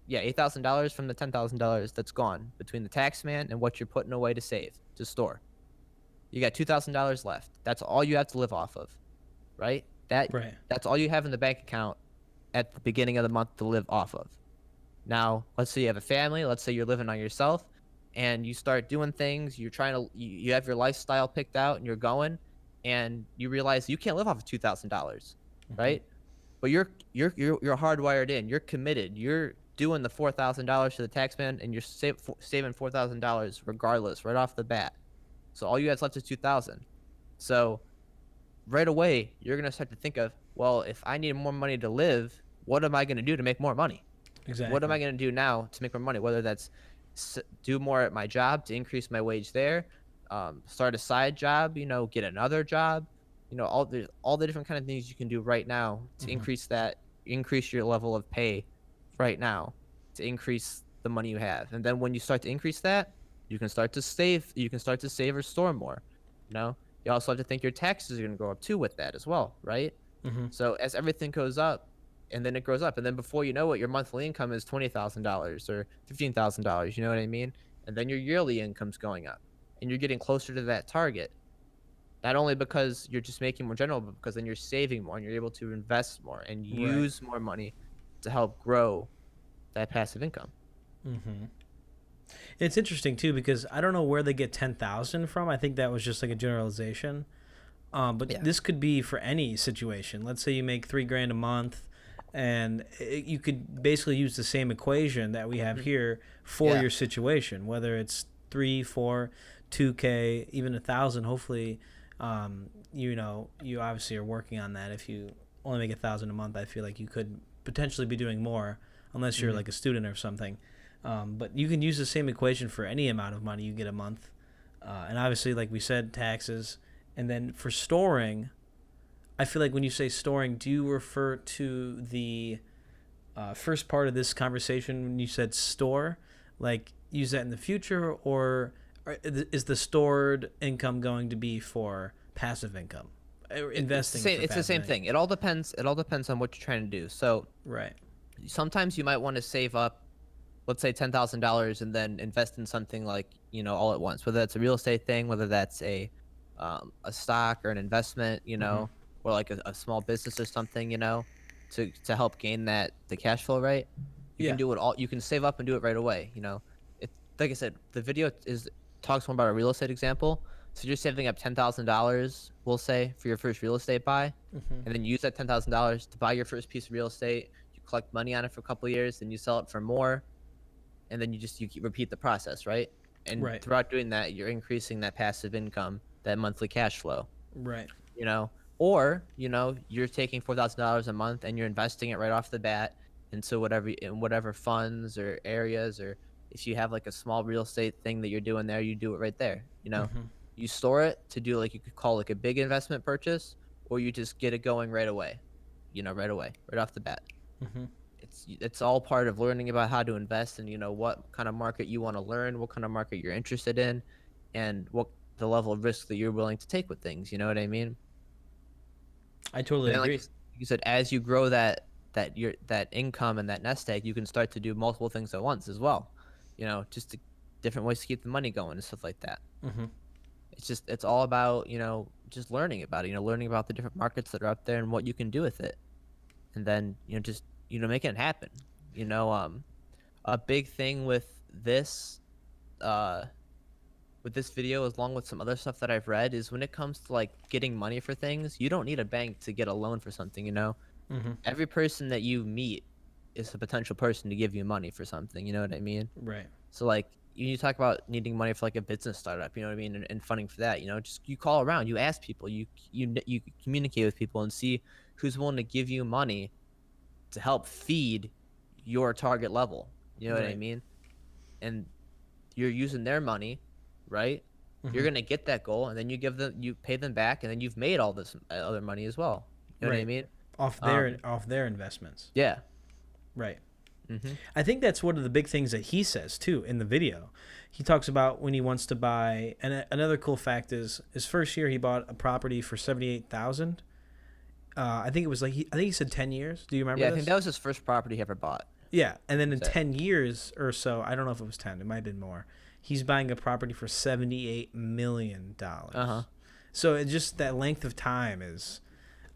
yeah, $8,000 from the $10,000 that's gone between the tax man and what you're putting away to save, to store. You got $2,000 left. That's all you have to live off of, right? Right. That's all you have in the bank account at the beginning of the month to live off of. Now, let's say you have a family, let's say you're living on yourself, and you start doing things, you're trying to you have your lifestyle picked out and you're going, and you realize you can't live off of $2,000, Mm-hmm. right? But you're hardwired in. You're committed. You're doing the $4,000 to the tax man, and you're saving $4,000 regardless, right off the bat. So all you have left is 2,000. So right away, you're gonna start to think of, well, if I need more money to live, what am I gonna do to make more money? What am Exactly. I going to do now to make more money? Whether that's do more at my job to increase my wage there, start a side job, get another job, all the different kind of things you can do right now to Mm-hmm. increase your level of pay right now, to increase the money you have. And then when you start to increase that, You can start to save. You can start to save or store more. You know. You also have to think your taxes are going to go up too with that as well, right? Mm-hmm. So as everything goes up, and then it grows up, and then before you know it, your monthly income is $20,000 or $15,000. You know what I mean? And then your yearly income's going up, and you're getting closer to that target. Not only because you're just making more general, but because then you're saving more and you're able to invest more and Right. use more money to help grow that passive income. Mm-hmm. It's interesting too because I don't know where they get 10,000 from. I think that was just like a generalization. But Yeah. this could be for any situation. Let's say you make 3 grand a month, and you could basically use the same equation that we have Mhm. here for Yeah. your situation, whether it's 3, 4, 2K, even 1,000. Hopefully, you obviously are working on that. If you only make 1,000 a month, I feel like you could potentially be doing more, unless you're Mhm. like a student or something. But you can use the same equation for any amount of money you get a month. And obviously, like we said, taxes. And then for storing, I feel like when you say storing, do you refer to the first part of this conversation when you said store? Like use that in the future, or is the stored income going to be for passive income? It's the Investing same. for It's the passive same income. thing. It all depends. It all depends on what you're trying to do. So Right. sometimes you might want to save up, let's say $10,000, and then invest in something like all at once. Whether that's a real estate thing, whether that's a stock or an investment, Mm-hmm. or like a small business or something, to help gain the cash flow, right? You can Yeah. do it all. You can save up and do it right away. It's like I said, the video talks more about a real estate example. So you're saving up $10,000, we'll say, for your first real estate buy, Mm-hmm. and then use that $10,000 to buy your first piece of real estate. You collect money on it for a couple of years, then you sell it for more, and then repeat the process, right? And Right. throughout doing that, you're increasing that passive income, that monthly cash flow, Right. you know. Or you're taking $4,000 a month and you're investing it right off the bat into whatever funds or areas, or if you have like a small real estate thing that you're doing there, you do it right there. Mm-hmm. You store it to do, like, you could call like a big investment purchase, or you just get it going right away, right away, right off the bat. Mm-hmm. It's all part of learning about how to invest, and what kind of market you want to learn, what kind of market you're interested in, and what the level of risk that you're willing to take with things. You know what I mean? I totally And then, like agree. you said, as you grow that income and that nest egg, you can start to do multiple things at once as well. Just different ways to keep the money going and stuff like that. Mm-hmm. It's all about just learning about it. Learning about the different markets that are out there and what you can do with it, and then just making it happen. You know, a big thing uh, with this video, along with some other stuff that I've read, is when it comes to like getting money for things, you don't need a bank to get a loan for something. Mm-hmm. Every person that you meet is a potential person to give you money for something. You know what I mean? Right. So like you talk about needing money for like a business startup, you know what I mean, and funding for that. Just you call around, you ask people, you communicate with people and see who's willing to give you money to help feed your target level. You know what I Right. mean? And you're using their money, right? You're Mm-hmm. gonna get that goal, and then you pay them back, and then you've made all this other money as well. You know what I Right. mean? Off their investments. Yeah. Right. Mhm. I think that's one of the big things that he says too in the video. He talks about when he wants to buy, and another cool fact is his first year he bought a property for 78,000. I think it was I think he said 10 years. Do you remember Yeah, I think this? that was his first property he ever bought. Yeah, and then He in said. 10 years or so, I don't know if it was 10. It might have been more. He's buying a property for $78 million. Uh huh. So it just that length of time is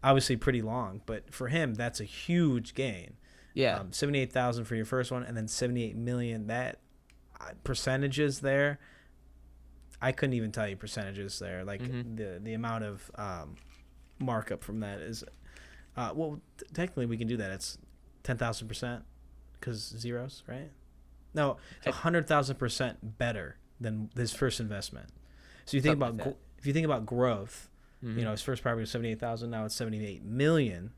obviously pretty long, but for him that's a huge gain. Yeah. 78,000 for your first one, and then 78 million. That percentages there, I couldn't even tell you percentages there. Like Mhm. the amount of markup from that is, technically we can do that. It's 10,000% because zeros, right? No, it's 100,000% better than his first investment. So you think Something about like that. if you think about growth, Mhm. his first property was 78,000. Now it's 78 million.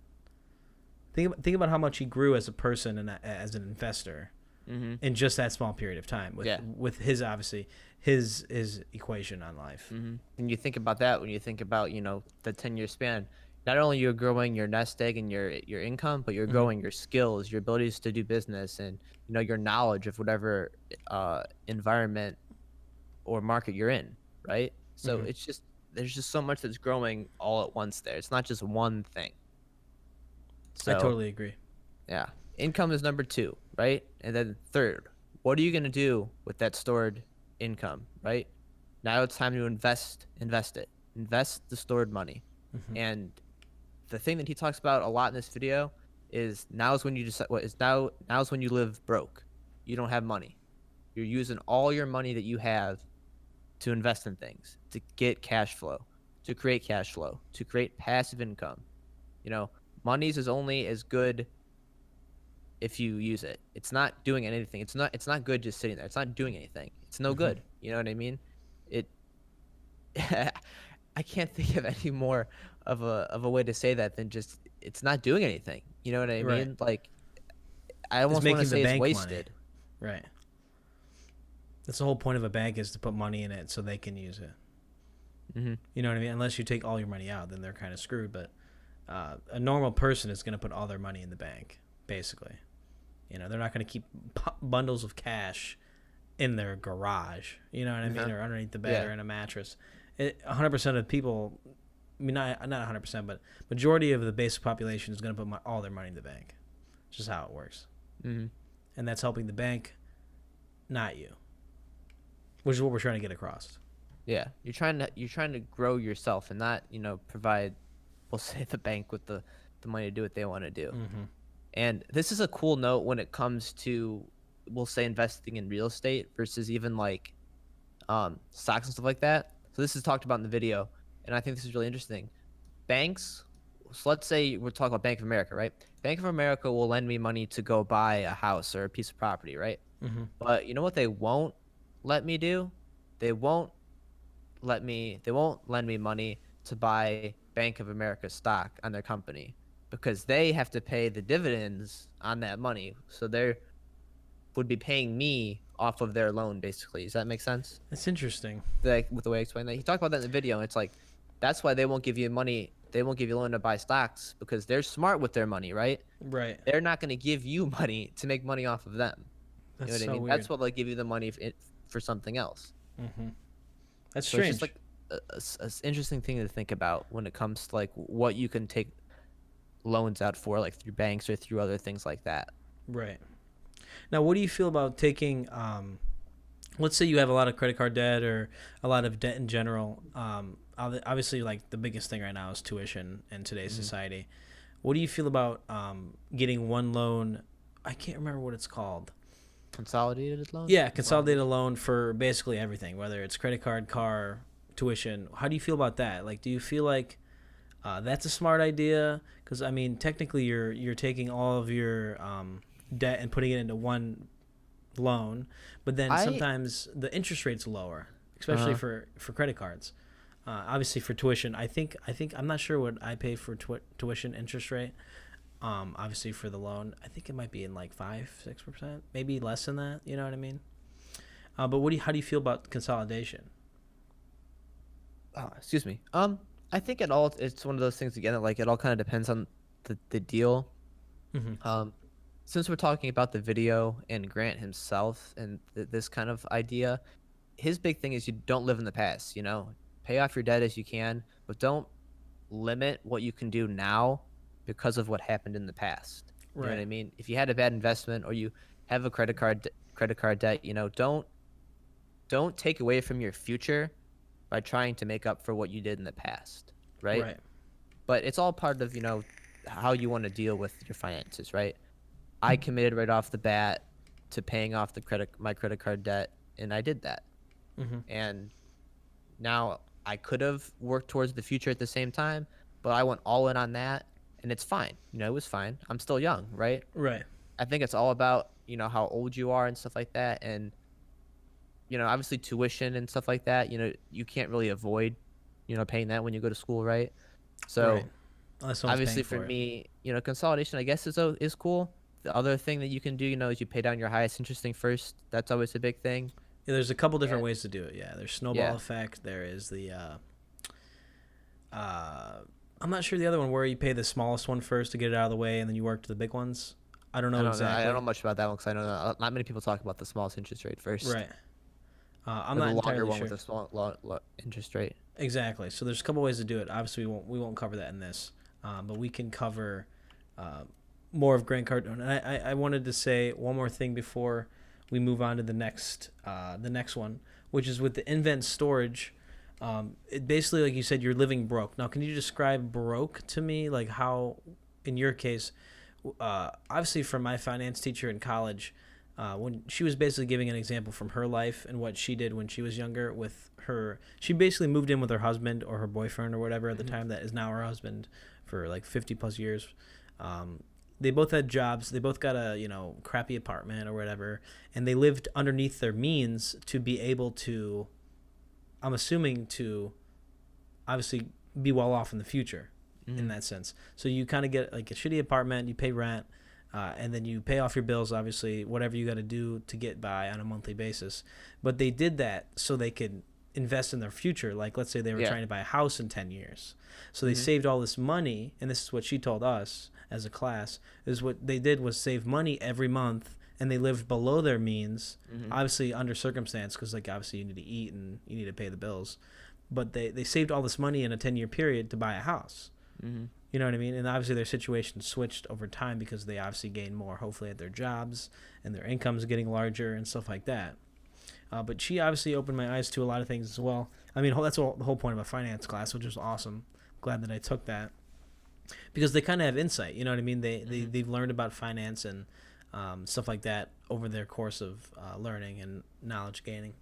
Think about how much he grew as a person and as an investor Mhm. in just that small period of time. Yeah. With his obviously his equation on life. And you think about that when you think about the 10-year span. Not only you're growing your nest egg and your income, but you're Mm-hmm. growing your skills, your abilities to do business, and your knowledge of whatever environment or market you're in, right? So Hmm. it's just there's just so much that's growing all at once there. It's not just one thing. I So totally agree. yeah, income is number two, right? And then third, what are you gonna do with that stored income, right? Now it's time to invest it, invest the stored money. Hmm. And the thing that he talks about a lot in this video is now is when you decide what is now is when you live broke. You don't have money. You're using all your money that you have to invest in things, to get cash flow, to create cash flow, to create passive income. You know, money's is only as good if you use it. It's not doing anything. It's not good just sitting there. It's not doing anything. It's no Hmm. good. You know what I mean? It I can't think of any more of a way to say that than just it's not doing anything. You know what I Right. mean? Like I It's almost want to making the say it's bank money. wasted. Right. That's the whole point of a bank, is to put money in it so they can use it. Hmm. You know what I mean? Unless you take all your money out, then they're kind of screwed. But a normal person is going to put all their money in the bank, basically. You know, they're not going to keep bundles of cash in their garage. You know what I mean? Uh-huh. Or underneath the bed Yeah. or in a mattress. 100% of people, I mean, not 100%, but majority of the basic population is going to put all their money in the bank. It's just how it works. Hmm. And that's helping the bank, not you, which is what we're trying to get across. Yeah. You're trying to grow yourself and not, provide we'll say the bank with the money to do what they want to do. Mm-hmm. And this is a cool note when it comes to we'll say investing in real estate versus even like stocks and stuff like that. So this is talked about in the video, and I think this is really interesting. Banks, so let's say we're talking about Bank of America, right? Bank of America will lend me money to go buy a house or a piece of property, right? Mm-hmm. But you know what they won't let me do? They won't they won't lend me money to buy Bank of America stock on their company because they have to pay the dividends on that money. So they would be paying me off of their loan basically. Does that make sense? That's interesting. Like with the way I explained that. He talked about that in the video. And it's like that's why they won't give you money. They won't give you a loan to buy stocks because they're smart with their money, right? Right. They're not going to give you money to make money off of them. You know That's what I so mean? weird. That's what they'll give you the money for something else. Mm-hmm. That's So it's just strange. like a interesting thing to think about when it comes to like what you can take loans out for, like through banks or through other things like that. Right. Now, what do you feel about taking, let's say you have a lot of credit card debt or a lot of debt in general. Obviously, like the biggest thing right now is tuition in today's Mhm. society. What do you feel about getting one loan? I can't remember what it's called. Consolidated loan? Yeah, consolidated loan for basically everything, whether it's credit card, car, tuition. How do you feel about that? Like, do you feel like that's a smart idea? Because I mean, technically, you're taking all of your debt and putting it into one loan, but then I sometimes the interest rate's lower, especially uh for credit cards. Obviously, for tuition, I think I'm not sure what I pay for tuition interest rate. Obviously for the loan, I think it might be in like 5-6%, maybe less than that. You know what I mean? But how do you feel about consolidation? excuse me. I think it's one of those things again that like it all kind of depends on the deal. Mm-hmm. Um, since we're talking about the video and Grant himself and this kind of idea, his big thing is you don't live in the past, pay off your debt as you can, but don't limit what you can do now because of what happened in the past. You know what Right. I mean? If you had a bad investment or you have a credit card debt, don't take away from your future by trying to make up for what you did in the past, right? Right. But it's all part of, how you want to deal with your finances, right? I committed right off the bat to paying off my credit card debt, and I did that. Mm-hmm. And now I could have worked towards the future at the same time, but I went all in on that, and it's fine. It was fine. I'm still young, right? Right. I think it's all about, how old you are and stuff like that. And, obviously tuition and stuff like that, you can't really avoid, paying that when you go to school, right? Right. So Unless someone's paying obviously for for it. me, consolidation, I guess, is cool. The other thing that you can do, is you pay down your highest interest thing first. That's always a big thing. Yeah, there's a couple different And ways to do it. Yeah, there's snowball yeah, effect. There is the uh, I'm not sure the other one where you pay the smallest one first to get it out of the way, and then you work to the big ones. I don't I know don't know. I don't exactly. know much about that one because I know not many people talk about the smallest interest rate first. Right. I'm or the not longer entirely one with sure. a small interest rate. Exactly. So there's a couple ways to do it. Obviously, we won't cover that in this, but we can cover uh, more of Grant Cardone. And I wanted to say one more thing before we move on to the next one, which is with the invent storage. It basically, like you said, you're living broke. Now, can you describe broke to me? Like how, in your case, obviously from my finance teacher in college, when she was basically giving an example from her life and what she did when she was younger with her, she basically moved in with her husband or her boyfriend or whatever at the Hmm. time that is now her husband for like 50 plus years. Um, they both had jobs. They both got a crappy apartment or whatever, and they lived underneath their means to be able to. I'm assuming to obviously be well off in the future in Hmm. that sense. So you kind of get like a shitty apartment, you pay rent, and then you pay off your bills, obviously, whatever you got to do to get by on a monthly basis. But they did that so they could invest in their future. Like, let's say they were Yeah. trying to buy a house in 10 years. So they Hmm. saved all this money, and this is what she told us as a class, is what they did was save money every month, and they lived below their means, Hmm. obviously under circumstance, because, like, obviously you need to eat and you need to pay the bills. But they saved all this money in a 10-year period to buy a house. Hmm. You know what I mean? And obviously their situation switched over time because they obviously gained more, hopefully, at their jobs, and their income's getting larger and stuff like that. But she obviously opened my eyes to a lot of things as well. I mean, that's the whole point of a finance class, which is awesome. Glad that I took that because they kind of have insight. You know what I mean? Hmm. They've learned about finance and stuff like that over their course of learning and knowledge gaining.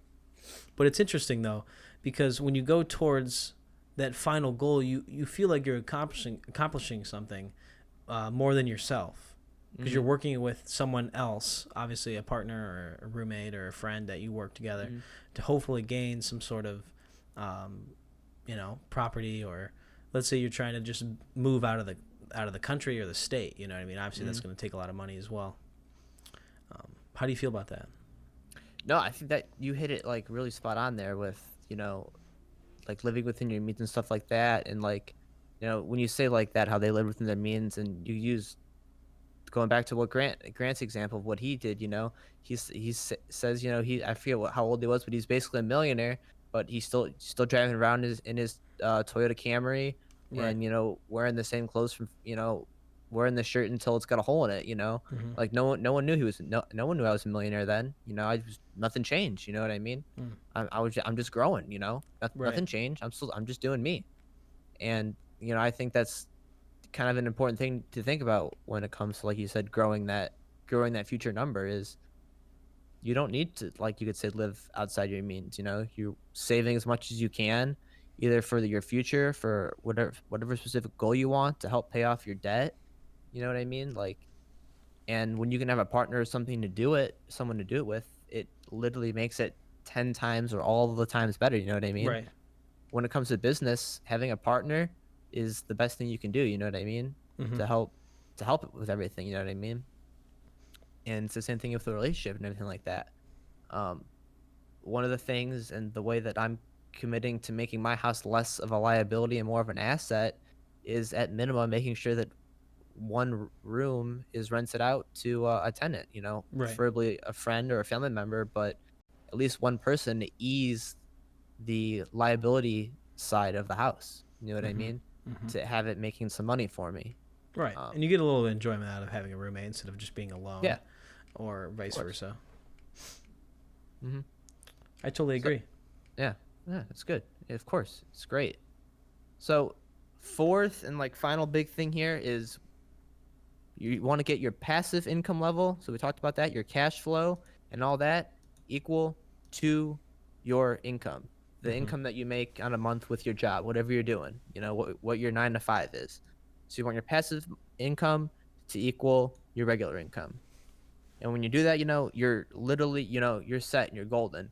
But it's interesting though, because when you go towards that final goal, you feel like you're accomplishing something more than yourself, because Hmm. you're working with someone else, obviously a partner or a roommate or a friend that you work together Hmm. to hopefully gain some sort of property, or let's say you're trying to just move out of the country or the state. You know what I mean? Obviously, that's Hmm. going to take a lot of money as well. How do you feel about that? No, I think that you hit it like really spot on there with, like living within your means and stuff like that. And like, when you say like that, how they live within their means, and you use going back to what Grant's example of what he did, says, I forget how old he was, but he's basically a millionaire, but he's still driving around in his Toyota Camry, Right. and wearing the same clothes from wearing the shirt until it's got a hole in it. Mm-hmm. Like no one knew no one knew I was a millionaire then. Nothing changed. You know what I mean? Mm. I'm just growing. Right. Nothing changed. I'm just doing me, and I think that's kind of an important thing to think about when it comes to, like you said, growing that future number is you don't need to, like you could say, live outside your means. You're saving as much as you can, either for your future, for whatever specific goal you want to help pay off your debt. You know what I mean? Like, and when you can have a partner or someone to do it with, it literally makes it 10 times or all the times better. You know what I mean? Right. When it comes to business, having a partner is the best thing you can do. You know what I mean? Mm-hmm. To help with everything. You know what I mean? And it's the same thing with the relationship and everything like that. Um, One of the things and the way that I'm committing to making my house less of a liability and more of an asset is, at minimum, making sure that one room is rented out to a tenant. Right. Preferably a friend or a family member, but at least one person to ease the liability side of the house. You know what I Mm-hmm. mean? Mm-hmm. To have it making some money for me. Right. Um, And you get a little enjoyment out of having a roommate instead of just being yeah, alone, or of vice course. versa. Hmm. I totally So agree. yeah, yeah, it's good. Of course, it's great. So fourth and like final big thing here is you want to get your passive income level. So we talked about that, your cash flow and all that equal to your income, the Mm-hmm. income that you make on a month with your job, whatever you're doing. What your 9 to 5 is. So you want your passive income to equal your regular income. And when you do that, you're literally, you're set and you're golden.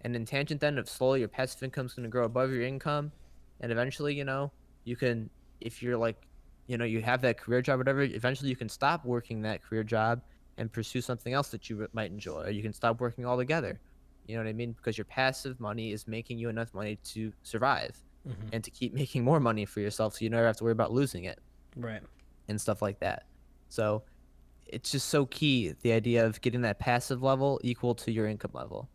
And in tangent then of slowly your passive income is going to grow above your income. And eventually, you can, if you're like, you have that career job, whatever, eventually you can stop working that career job and pursue something else that you might enjoy. Or you can stop working altogether. You know what I mean? Because your passive money is making you enough money to survive Mm-hmm. and to keep making more money for yourself, so you never have to worry about losing it Right. and stuff like that. So it's just so key, the idea of getting that passive level equal to your income level,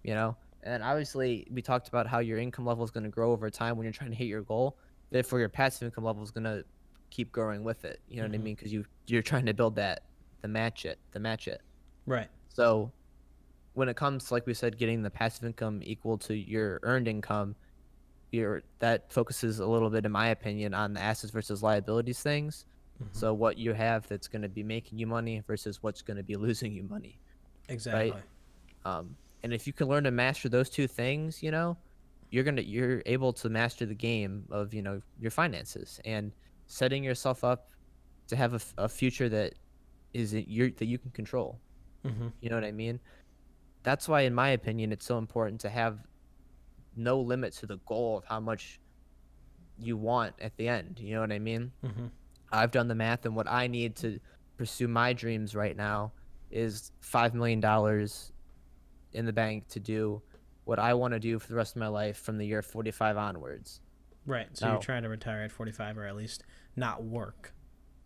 you know And obviously, we talked about how your income level is going to grow over time when you're trying to hit your goal. Therefore, your passive income level is going to keep growing with it. You know what I Mm-hmm. mean? Because you're trying to build that to match it. Right. So when it comes to, like we said, getting the passive income equal to your earned income, that focuses a little bit, in my opinion, on the assets versus liabilities things. Mm-hmm. So what you have that's going to be making you money versus what's going to be losing you money, right? Exactly. And if you can learn to master those two things, you're able to master the game of your finances and setting yourself up to have a future that that you can control. Mm-hmm. You know what I mean? That's why, in my opinion, it's so important to have no limit to the goal of how much you want at the end. You know what I mean? Mm-hmm. I've done the math, and what I need to pursue my dreams right now is $5 million in the bank to do what I want to do for the rest of my life from the year 45 onwards. Right. So you're Now, trying to retire at 45, or at least not work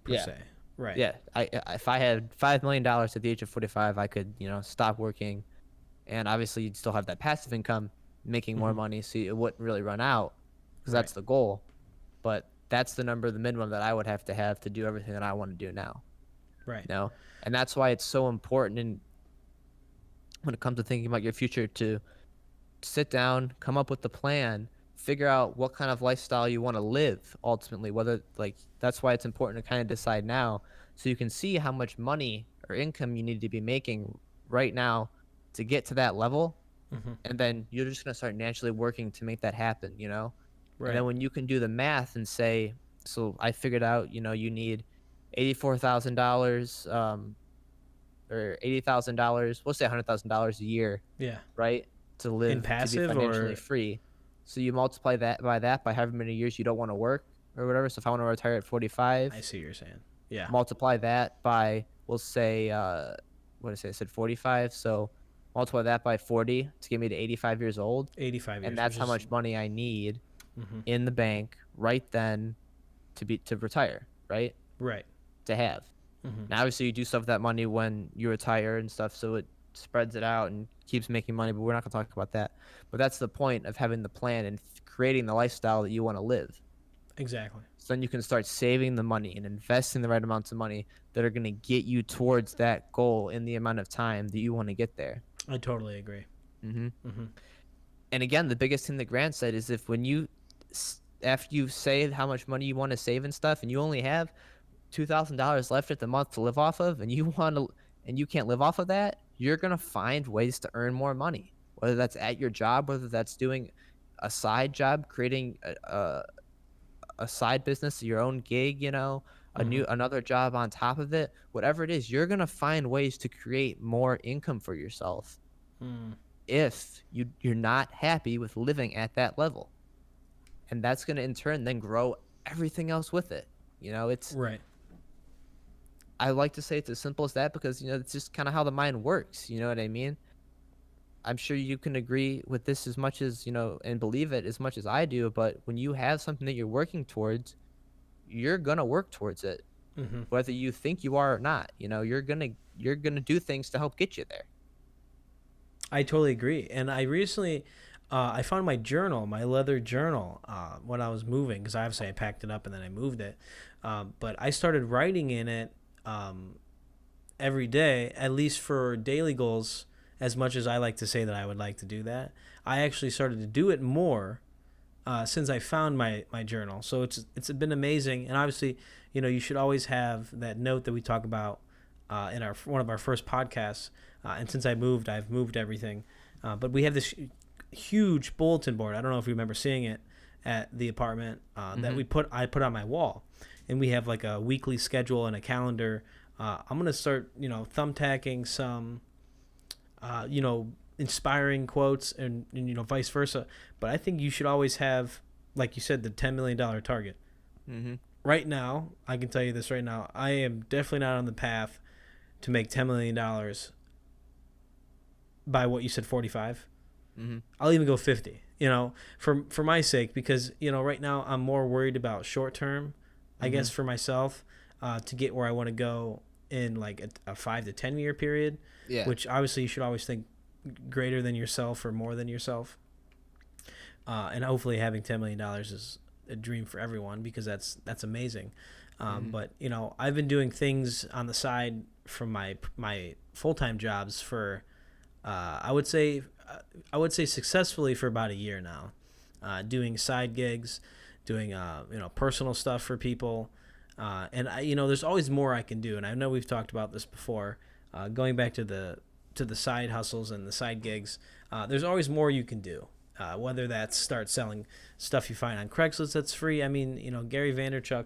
per yeah, se. Right. yeah. If I had $5 million at the age of 45, I could stop working, and obviously you'd still have that passive income, making more Mm-hmm. money, so it wouldn't really run out because Right. that's the goal. But that's the minimum that I would have to do everything that I want to do now. Right. And that's why it's so important, and when it comes to thinking about your future, to sit down, come up with the plan, figure out what kind of lifestyle you want to live ultimately, whether like that's why it's important to kind of decide now so you can see how much money or income you need to be making right now to get to that level. Mm-hmm. And then you're just going to start naturally working to make that happen. And Right. then when you can do the math and say, so I figured out, you need $84,000 or $80,000, we'll say $100,000 a year, Yeah. right? In To be passive financially or free. So you multiply that by however many years you don't want to work or whatever. So if I want to retire at I 45, see what you're saying. Yeah. multiply that by, we'll say, what did I say? I said 45. So multiply that by 40 to get me to 85 years old. 85 And years, which that's how is much money I need mm-hmm. in the bank right then to retire, right? Right. To have. Mm-hmm. Now, obviously, you do stuff with that money when you retire and stuff, so it spreads it out and keeps making money. But we're not going to talk about that. But that's the point of having the plan and creating the lifestyle that you want to live. Exactly. So then you can start saving the money and investing the right amounts of money that are going to get you towards that goal in the amount of time that you want to get there. I totally agree. Mm-hmm. Mm-hmm. And again, the biggest thing that Grant said is if when after you say how much money you want to save and stuff, and you only have $2,000 left at the month to live off of, and you can't live off of that, you're gonna find ways to earn more money. Whether that's at your job, whether that's doing a side job, creating a side business, your own gig, Mm-hmm. another job on top of it, whatever it is, you're gonna find ways to create more income for yourself Mm. if you're not happy with living at that level, and that's gonna in turn then grow everything else with it. It's Right. I like to say it's as simple as that because it's just kind of how the mind works. You know what I mean? I'm sure you can agree with this as much as and believe it as much as I do. But when you have something that you're working towards, you're gonna work towards it, Mm-hmm. whether you think you are or not. You're gonna do things to help get you there. I totally agree. And I recently, I found my journal, my leather journal, when I was moving, because obviously I packed it up and then I moved it. But I started writing in it every day, at least for daily goals, as much as I like to say that I would like to do that. I actually started to do it more since I found my journal. So it's been amazing. And obviously, you should always have that note that we talk about in our one of our first podcasts. And since I've moved everything. But we have this huge bulletin board. I don't know if you remember seeing it at the apartment that I put on my wall, and we have like a weekly schedule and a calendar. I'm gonna start thumbtacking some inspiring quotes and vice versa. But I think you should always have, like you said, the $10 million target. Mm-hmm. Right now, I can tell you this right now. I am definitely not on the path to make $10 million by what you said, 45. Mm-hmm. I'll even go 50. For my sake, because right now I'm more worried about short term, I guess, for myself, to get where I want to go in like a 5 to 10 year period. Yeah. Which obviously you should always think greater than yourself or more than yourself. And hopefully having $10 million is a dream for everyone, because that's amazing. Hmm. But I've been doing things on the side from my full time jobs for I would say successfully for about a year now, doing side gigs, doing personal stuff for people, and there's always more I can do. And I know we've talked about this before. Going back to the side hustles and the side gigs, there's always more you can do. Whether that's start selling stuff you find on Craigslist that's free. I mean, Gary Vaynerchuk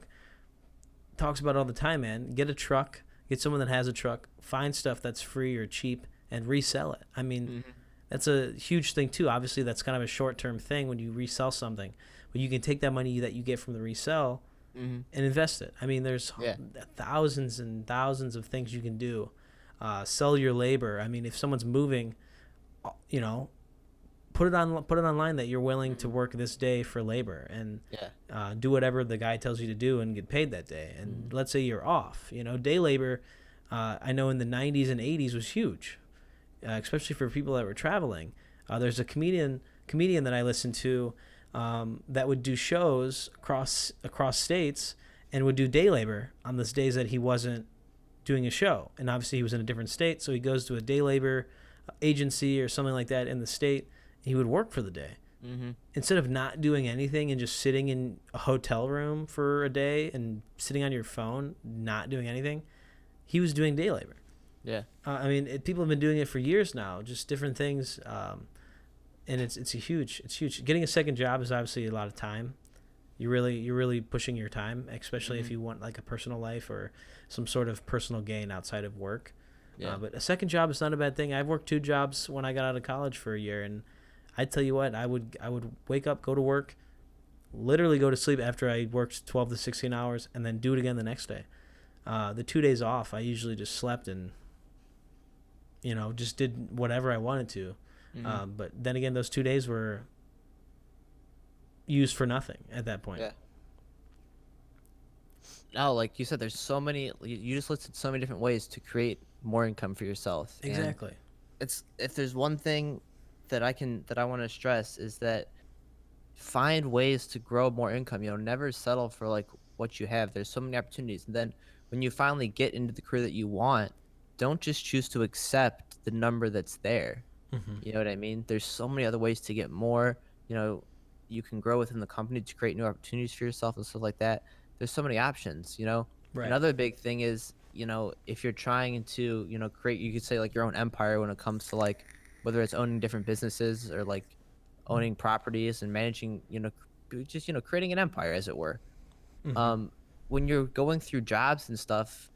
talks about it all the time, man. Get a truck, get someone that has a truck, find stuff that's free or cheap, and resell it. I mean, Hmm. that's a huge thing too. Obviously, that's kind of a short-term thing when you resell something, but you can take that money that you get from the resell Hmm. and invest it. I mean, there's Yeah. thousands and thousands of things you can do. Sell your labor. I mean, if someone's moving, you know, put it online that you're willing to Hmm. work this day for labor, and Yeah. do whatever the guy tells you to do and get paid that day. And Hmm. let's say you're off. Day labor. I know in the 90s and 80s was huge, especially for people that were traveling. There's a comedian that I listened to, that would do shows across states and would do day labor on those days that he wasn't doing a show. And obviously he was in a different state, so he goes to a day labor agency or something like that in the state. He would work for the day Hmm. instead of not doing anything and just sitting in a hotel room for a day and sitting on your phone, not doing anything. He was doing day labor. Yeah. I mean, people have been doing it for years now, just different things, and it's huge. Getting a second job is obviously a lot of time. You're really pushing your time, especially if Hmm. you want like a personal life or some sort of personal gain outside of work. Yeah. But a second job is not a bad thing. I've worked 2 jobs when I got out of college for a year, and I tell you what, I would wake up, go to work, literally go to sleep after I worked 12 to 16 hours, and then do it again the next day. The 2 days off, I usually just slept and just did whatever I wanted to. Hmm. But then again, those 2 days were used for nothing at that point. Yeah. No, like you said, there's so many. You just listed so many different ways to create more income for yourself, and Exactly. it's if there's one thing that I want to stress is that find ways to grow more income. Never settle for like what you have. There's so many opportunities, and then when you finally get into the career that you want, don't just choose to accept the number that's there. Hmm. You know what I mean? There's so many other ways to get more. You know, you can grow within the company to create new opportunities for yourself and stuff like that. There's so many options. Right. Another big thing is, if you're trying to, create, you could say like your own empire when it comes to like whether it's owning different businesses or like owning properties and managing, just, creating an empire as it were. Hmm. Um, when you're going through jobs and stuff,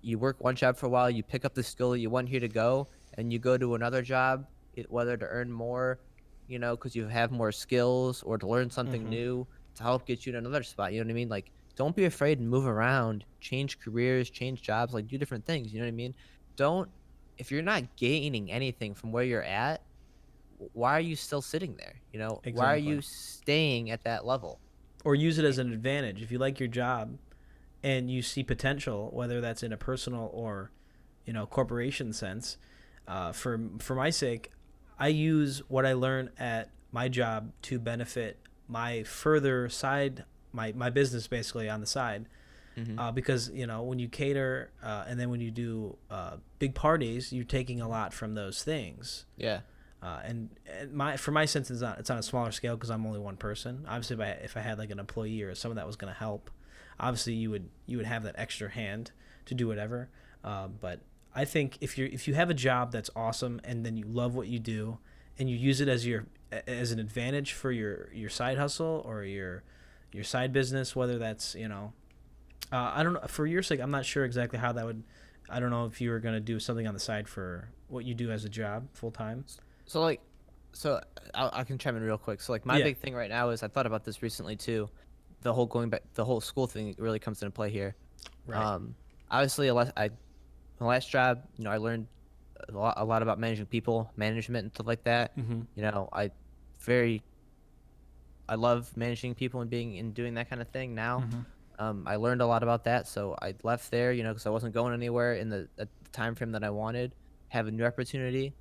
you work one job for a while, you pick up the skill that you want here to go, and you go to another job, whether to earn more, because you have more skills or to learn something Hmm. new to help get you to another spot. You know what I mean? Like, don't be afraid to move around, change careers, change jobs, like do different things. You know what I mean? Don't, if you're not gaining anything from where you're at, why are you still sitting there? Why are Exactly. you staying at that level? Or use it Eh, as an advantage. If you like your job and you see potential, whether that's in a personal or corporation sense, for my sake, I use what I learn at my job to benefit my further side, my business basically on the side. Mm-hmm. Because when you cater, and then when you do big parties, you're taking a lot from those things. Yeah. And for my sense, it's on a smaller scale because I'm only one person. Obviously, if I had like an employee or someone that was going to help, obviously you would have that extra hand to do whatever. But I think if you have a job that's awesome and then you love what you do and you use it as an advantage for your side hustle or your side business, whether that's I don't know, for your sake, I'm not sure exactly how that would. I don't know if you were going to do something on the side for what you do as a job full time. So like, so I can chime in real quick. So like, my Yeah. big thing right now is I thought about this recently too. The whole going back, the whole school thing really comes into play here. Right. Um, Obviously, my last job, I learned a lot about managing people, management, and stuff like that. Mm-hmm. You know, very, I love managing people and doing that kind of thing now. Mm-hmm. I learned a lot about that, so I left there, because I wasn't going anywhere in the time frame that I wanted. Have a new opportunity.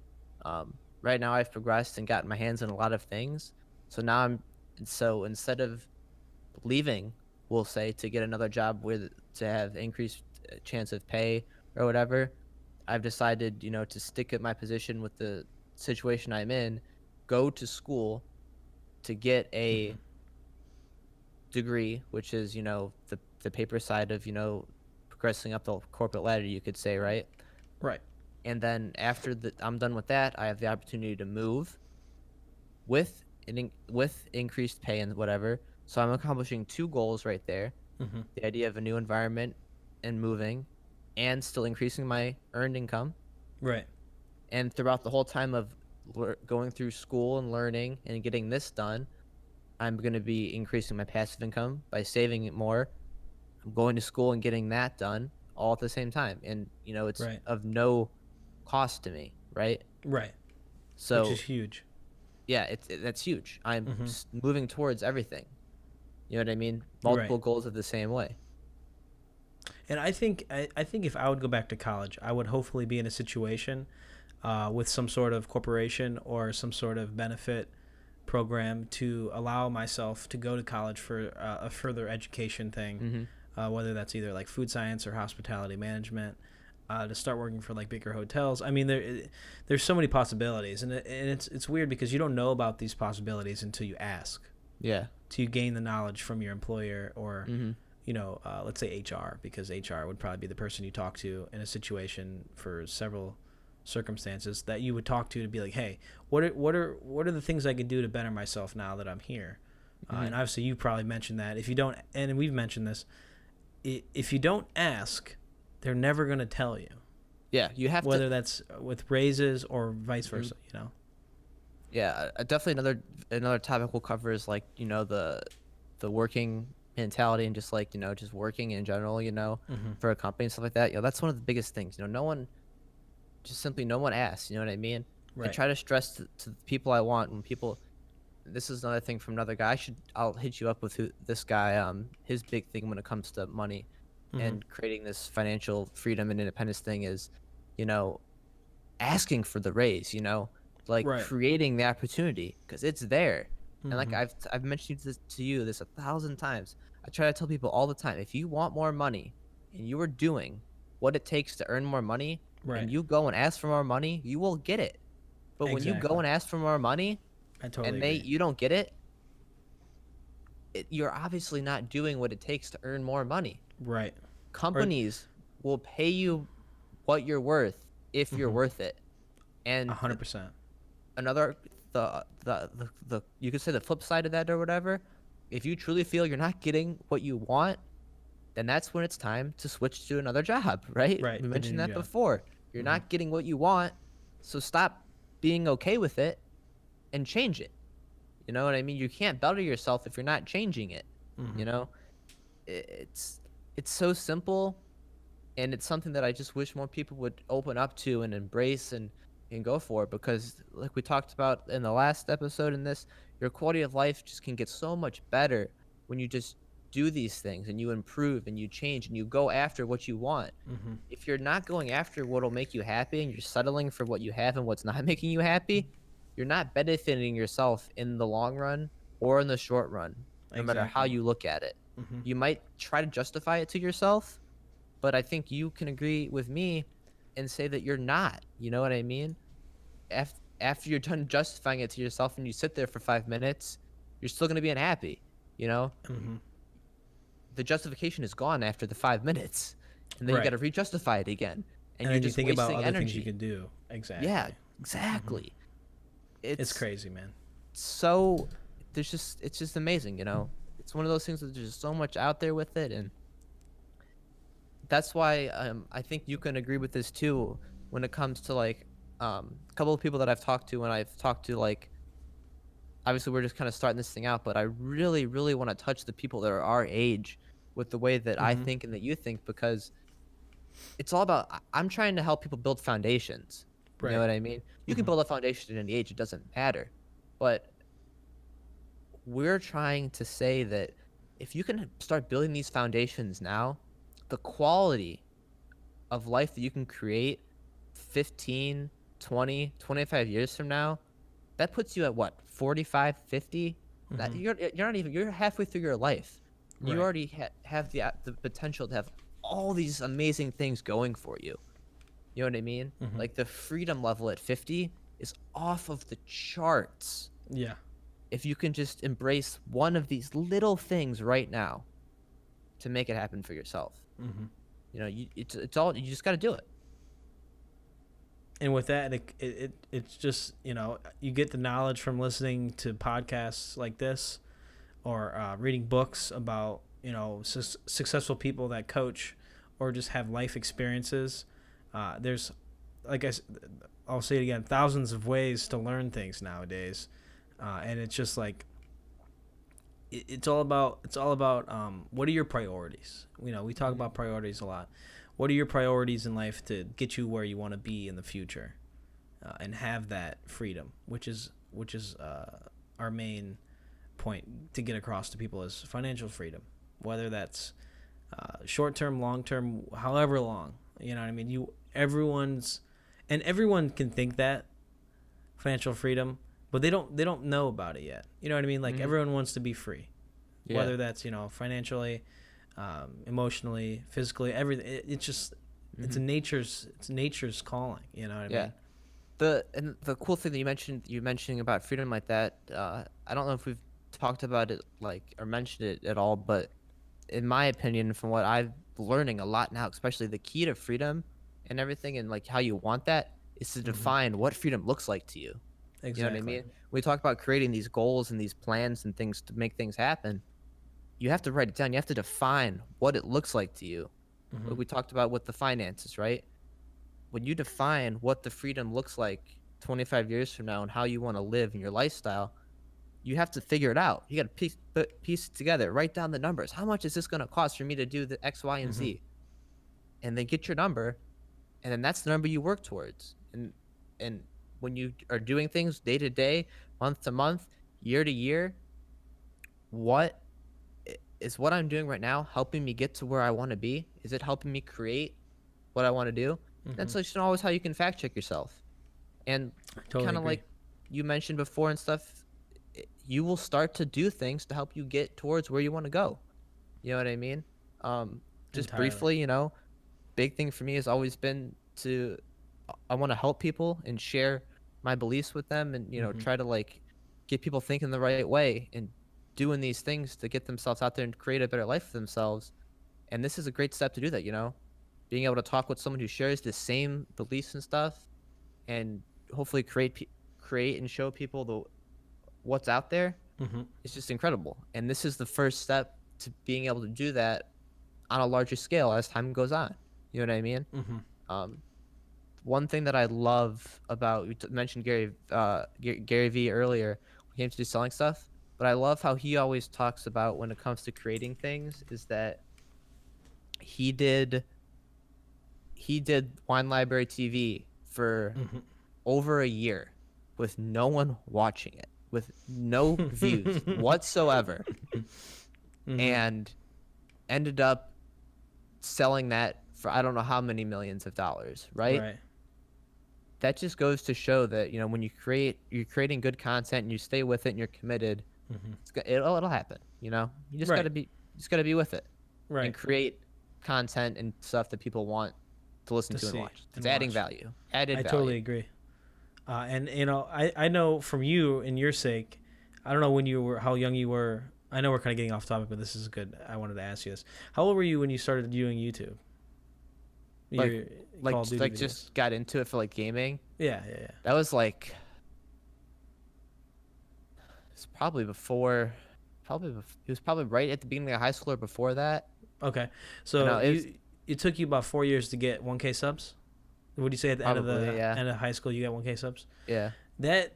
Right now I've progressed and gotten my hands on a lot of things. So now so instead of leaving, we'll say, to get another job with to have increased chance of pay or whatever, I've decided, to stick at my position with the situation I'm in, go to school to get Mm-hmm. a degree, which is, the paper side of, progressing up the corporate ladder, you could say, right? Right. And then after I'm done with that, I have the opportunity to move with increased pay and whatever. So I'm accomplishing two goals right there: Mm-hmm. the idea of a new environment and moving, and still increasing my earned income. Right. And throughout the whole time of going through school and learning and getting this done, I'm going to be increasing my passive income by saving it more. I'm going to school and getting that done all at the same time. And, it's Right. of no cost to me, right? Right. Which is So, huge. yeah, that's huge. I'm Mm-hmm. moving towards everything. You know what I mean? Right. Multiple goals of the same way. And I think if I would go back to college, I would hopefully be in a situation with some sort of corporation or some sort of benefit program to allow myself to go to college for a further education thing, Mm-hmm. whether that's either like food science or hospitality management, to start working for like bigger hotels. I mean, there's so many possibilities, and it's weird because you don't know about these possibilities until you ask, Yeah. till you gain the knowledge from your employer or Mm-hmm. let's say HR, because HR would probably be the person you talk to in a situation for several circumstances that you would talk to be like, hey, what are the things I can do to better myself now that I'm here? Mm-hmm. And obviously, you probably mentioned that if you don't, and we've mentioned this, if you don't ask, they're never going to tell you, Yeah, you have to. whether that's with raises or vice Mhm. versa. Yeah, definitely another topic we'll cover is like the working mentality and just like just working in general. Mm-hmm. For a company and stuff like that. That's one of the biggest things. No one asks. You know what I mean? I Right. try to stress to the people I want when people. This is another thing from another guy. I'll hit you up with this guy. His big thing when it comes to money Mm-hmm. and creating this financial freedom and independence thing is, you know, asking for the raise, like Right. creating the opportunity because it's there. And like Mm-hmm. I've mentioned to you this 1,000 times. I try to tell people all the time, if you want more money and you are doing what it takes to earn more money and Right. you go and ask for more money, you will get it. But when you go Exactly. and ask for more money I totally and agree. you don't get it, you're obviously not doing what it takes to earn more money. Right. Or. Companies will pay you what you're worth if you're Mm-hmm. worth it. A And hundred percent. another the you could say the flip side of that or whatever, if you truly feel you're not getting what you want, then that's when it's time to switch to another job, right? Right. We Get a mentioned new that job. before. You're Mm-hmm. not getting what you want, so stop being okay with it and change it. You know what I mean? You can't better yourself if you're not changing it. Mm-hmm. you know it's it's so simple, and it's something that I just wish more people would open up to and embrace and go for, because like we talked about in the last episode in this, your quality of life just can get so much better when you just do these things and you improve and you change and you go after what you want. Mm-hmm. If you're not going after what'll make you happy and you're settling for what you have and what's not making you happy, you're not benefiting yourself in the long run or in the short run, no matter how Exactly. you look at it. Mm-hmm. You might try to justify it to yourself, but I think you can agree with me and say that you're not. You know what I mean? After you're done justifying it to yourself and you sit there for 5 minutes, you're still going to be unhappy. You know, Mm-hmm. the justification is gone after the 5 minutes, and then you got Right. to re-justify it again, and And you're then you just think about wasting other things you energy. could do. Yeah, Exactly. Mm-hmm. exactly. It's It's crazy, man. so it's just amazing. It's one of those things that there's just so much out there with it, and that's why I think you can agree with this too when it comes to like a couple of people that I've talked to, and I've talked to, like, obviously we're just kind of starting this thing out, but I really really want to touch the people that are our age with the way that I Mm-hmm. think and that you think, because it's all about I'm trying to help people build foundations. You know Right. what I mean? You can Mm-hmm. build a foundation at any age, it doesn't matter. But we're trying to say that if you can start building these foundations now, the quality of life that you can create 15 20, 25 years from now, that puts you at what, 45, 50? That you're not even, you're halfway through your life. You Right. already have the potential to have all these amazing things going for you. You know what I mean? Like the freedom level at 50 is off of the charts. Yeah. If you can just embrace one of these little things right now to make it happen for yourself. You know, it's all, you just got to do it. And with that, it's just, you get the knowledge from listening to podcasts like this, or reading books about, successful people that coach or just have life experiences. There's, like I'll say it again, thousands of ways to learn things nowadays. And it's just like, it's all about what are your priorities? We talk about priorities a lot. What are your priorities in life to get you where you want to be in the future, and have that freedom, which is our main point to get across to people, is financial freedom, whether that's short term, long term, however long. You know what I mean? Everyone can think that financial freedom, but they don't know about it yet. You know what I mean? Like everyone wants to be free, whether that's financially, emotionally, physically, everything. It's just it's nature's calling. You know what I mean? The cool thing that you're mentioning about freedom like that. I don't know if we've talked about it or mentioned it at all, but in my opinion, from what I'm learning a lot now, especially the key to freedom and everything, and like how you want that, is to define what freedom looks like to you. Exactly. You know what I mean? We talk about creating these goals and these plans and things to make things happen. You have to write it down. You have to define what it looks like to you. Like we talked about with the finances, right? When you define what the freedom looks like 25 years from now and how you want to live in your lifestyle, you have to figure it out. You got to piece it together. Write down the numbers. How much is this going to cost for me to do the X, Y, and Z? And then get your number, and then that's the number you work towards. And when you are doing things day to day, month to month, year to year, what is what I'm doing right now helping me get to where I want to be? Is it helping me create what I want to do? That's like always how you can fact check yourself. And Totally kind of agree. like you mentioned before and stuff, you will start to do things to help you get towards where you want to go. You know what I mean? Just Entirely. briefly, big thing for me has always been I want to help people and share my beliefs with them, and try to like get people thinking the right way and doing these things to get themselves out there and create a better life for themselves. And this is a great step to do that. Being able to talk with someone who shares the same beliefs and stuff, and hopefully create and show people what's out there. It's just incredible. And this is the first step to being able to do that on a larger scale as time goes on. You know what I mean? One thing that I love about, you mentioned Gary Vee earlier when it came to do selling stuff, but I love how he always talks about when it comes to creating things is that he did Wine Library TV for over a year with no one watching it, with no views whatsoever, and ended up selling that for I don't know how many millions of dollars, right? That just goes to show that when you're creating good content and you stay with it and you're committed, it'll happen. You just gotta be with it, and create content and stuff that people want to listen to and watch. It's adding value. I totally agree. And I know from you and your sake, I don't know how young you were. I know we're kind of getting off topic, but this is good. I wanted to ask you this. How old were you when you started doing YouTube? Just got into it for like gaming. Yeah. That was like, it's probably before. It was probably right at the beginning of high school or before that. Okay, so it took you about 4 years to get 1K subs. Would you say at the end of high school you got 1K subs? Yeah. That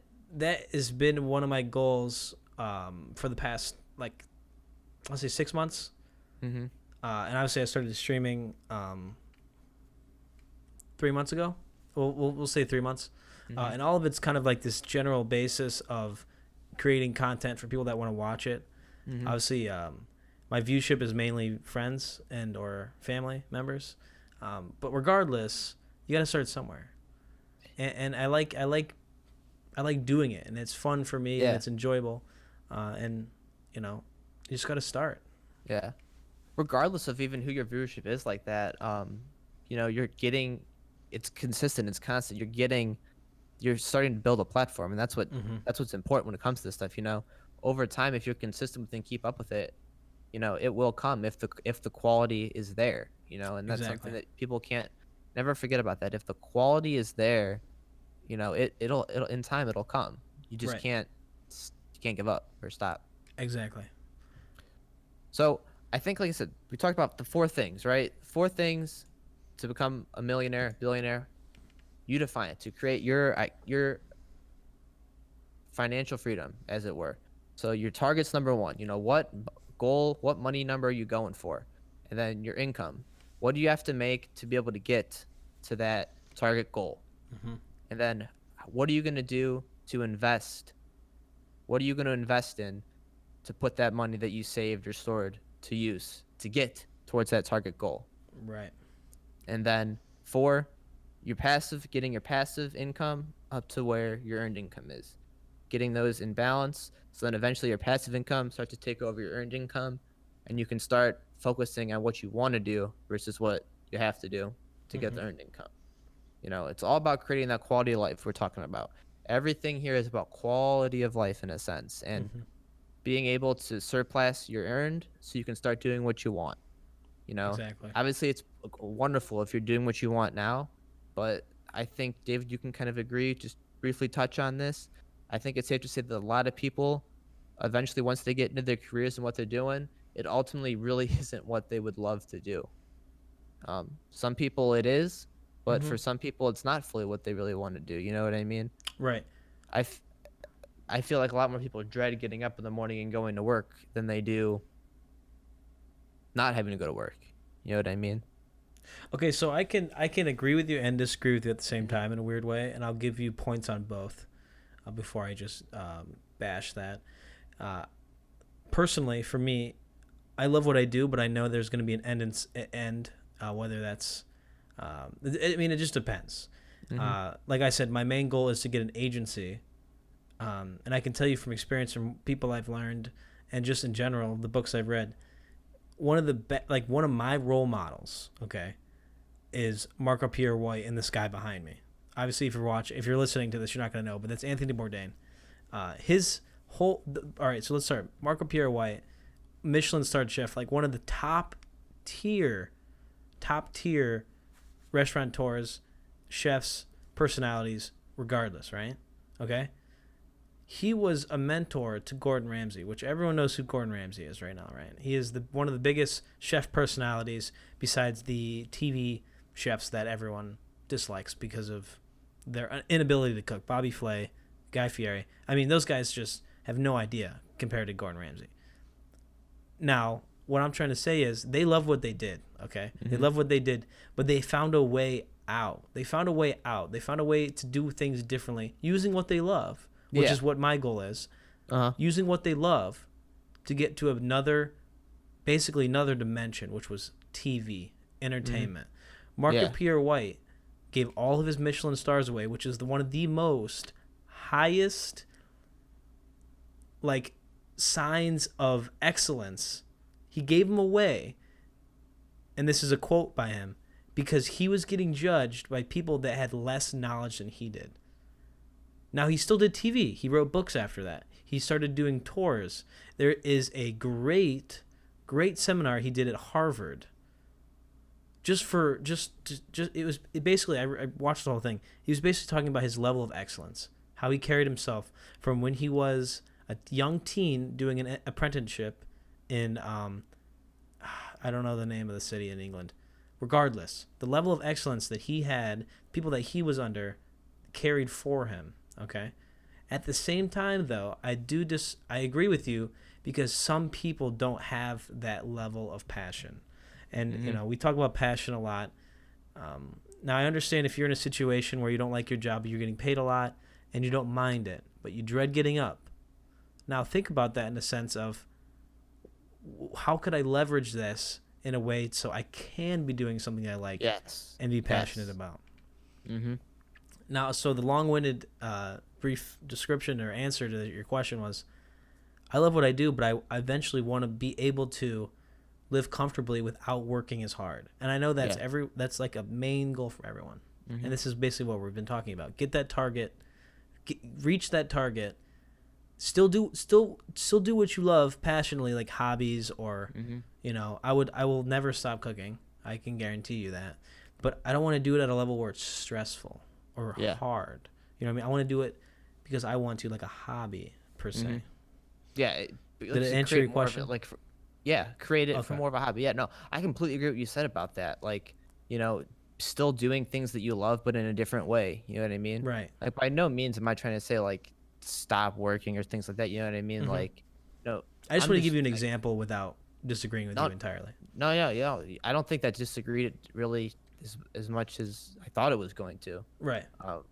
has been one of my goals for the past let's say 6 months. And obviously I started streaming 3 months ago. We'll say 3 months. And all of it's kind of like this general basis of creating content for people that want to watch it. Obviously, my viewership is mainly friends and or family members. But regardless, you got to start somewhere. and I like doing it, and it's fun for me, and Yeah, it's enjoyable, and you know, you just got to start. yeah. Regardless of even who your viewership is like that, you're getting, it's consistent, it's constant. You're starting to build a platform, and Hmm. that's what's important when it comes to this stuff. Over time, if you're consistent with it and keep up with it, it will come if the quality is there. And that's something Exactly. that people can't never forget about that. If the quality is there, it'll in time it'll come. You just Right. can't give up or stop. Exactly. So I think, like I said, we talked about the four things, right? Four things to become a millionaire, billionaire. You define it to create your financial freedom, as it were. So your target's number one. What goal, what money number are you going for? And then your income. What do you have to make to be able to get to that target goal? Hmm. And then what are you going to do to invest? What are you going to invest in to put that money that you saved or stored to use to get towards that target goal? Right. And then four, getting your passive income up to where your earned income is, getting those in balance. So then eventually your passive income starts to take over your earned income, and you can start focusing on what you want to do versus what you have to do to get Hmm. the earned income. It's all about creating that quality of life we're talking about. Everything here is about quality of life in a sense, and Hmm. being able to surplus your earned so you can start doing what you want. You know, Exactly. Obviously it's wonderful if you're doing what you want now, but I think, David, you can kind of agree, just briefly touch on this. I think it's safe to say that a lot of people eventually, once they get into their careers and what they're doing, it ultimately really isn't what they would love to do. Some people it is, but Hmm. for some people it's not fully what they really want to do. You know what I mean? Right. I, f- I feel like a lot more people dread getting up in the morning and going to work than they do not having to go to work. You know what I mean? Okay, so I can agree with you and disagree with you at the same time in a weird way, and I'll give you points on both before I just bash that. Uh, Personally, for me, I love what I do, but I know there's going to be an end. Whether that's, I mean, it just depends. Mm-hmm. Like I said, my main goal is to get an agency, and I can tell you from experience, from people I've learned, and just in general, the books I've read. One of my role models, okay, is Marco Pierre White in this guy behind me. Obviously, if you're listening to this, you're not going to know, but that's Anthony Bourdain. His whole, all right. So let's start. Marco Pierre White, Michelin-starred chef, like one of the tier, top tier restaurateurs, chefs, personalities, regardless, right? Okay. He was a mentor to Gordon Ramsay, which everyone knows who Gordon Ramsay is right now, right? He is one of the biggest chef personalities besides the TV chefs that everyone dislikes because of their inability to cook. Bobby Flay, Guy Fieri. I mean, those guys just have no idea compared to Gordon Ramsay. Now, what I'm trying to say is they love what they did, okay? They Mm-hmm. love what they did, but they found a way out. They found a way out. They found a way to do things differently using what they love, which Yeah. is what my goal is. Uh-huh. Using what they love to get to basically another dimension, which was TV, Mm-hmm. entertainment. Marco Yeah. Pierre White gave all of his Michelin stars away, which is one of the most highest like signs of excellence. He gave them away, and this is a quote by him, because he was getting judged by people that had less knowledge than he did. Now, he still did TV. He wrote books after that. He started doing tours. There is a great seminar he did at Harvard. Basically, I watched the whole thing. He was basically talking about his level of excellence, how he carried himself from when he was a young teen doing an apprenticeship in I don't know the name of the city in England. Regardless, the level of excellence that he had, people that he was under, carried for him. Okay. At the same time, though, I agree with you because some people don't have that level of passion, and Mm-hmm. we talk about passion a lot. Now, I understand if you're in a situation where you don't like your job, but you're getting paid a lot, and you don't mind it, but you dread getting up. Now, think about that in the sense of how could I leverage this in a way so I can be doing something I like Yes. and be passionate Yes. about. Mm-hmm. Now, so the long-winded, brief description or answer to your question was, I love what I do, but I eventually want to be able to live comfortably without working as hard. And I know Yeah. that's like a main goal for everyone. Mm-hmm. And this is basically what we've been talking about. Get that target, reach that target. Still do what you love passionately, like hobbies or, Mm-hmm. I will never stop cooking. I can guarantee you that. But I don't want to do it at a level where it's stressful or Yeah. hard. You know what I mean? I want to do it because I want to, like a hobby per se. Mm-hmm. Yeah. Did it answer your question? Yeah, create it for Okay. more of a hobby. Yeah, no, I completely agree with what you said about that. Like, you know, still doing things that you love, but in a different way. You know what I mean? Right. Like, by no means am I trying to say like stop working or things like that. You know what I mean? Hmm. Like, no, I just I'm want to give just you an example without disagreeing with you not. entirely. No, yeah, yeah. I don't think that disagreed really as much as I thought it was going to. Right.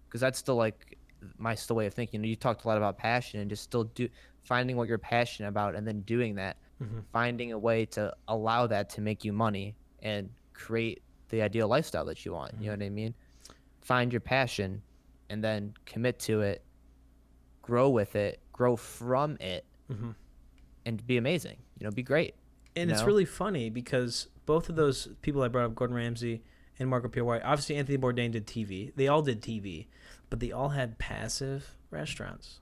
Because that's still like my still way of thinking. You talked a lot about passion and just still finding what you're passionate about and then doing that, Hmm. finding a way to allow that to make you money and create the ideal lifestyle that you want. You know Hmm. what I mean? Find your passion and then commit to it, grow with it, grow from it, Hmm. and be amazing. Be great. And You it's know? really funny because both of those people I brought up, Gordon Ramsay and Marco Pierre White, obviously Anthony Bourdain did TV. They all did TV, but they all had passive restaurants.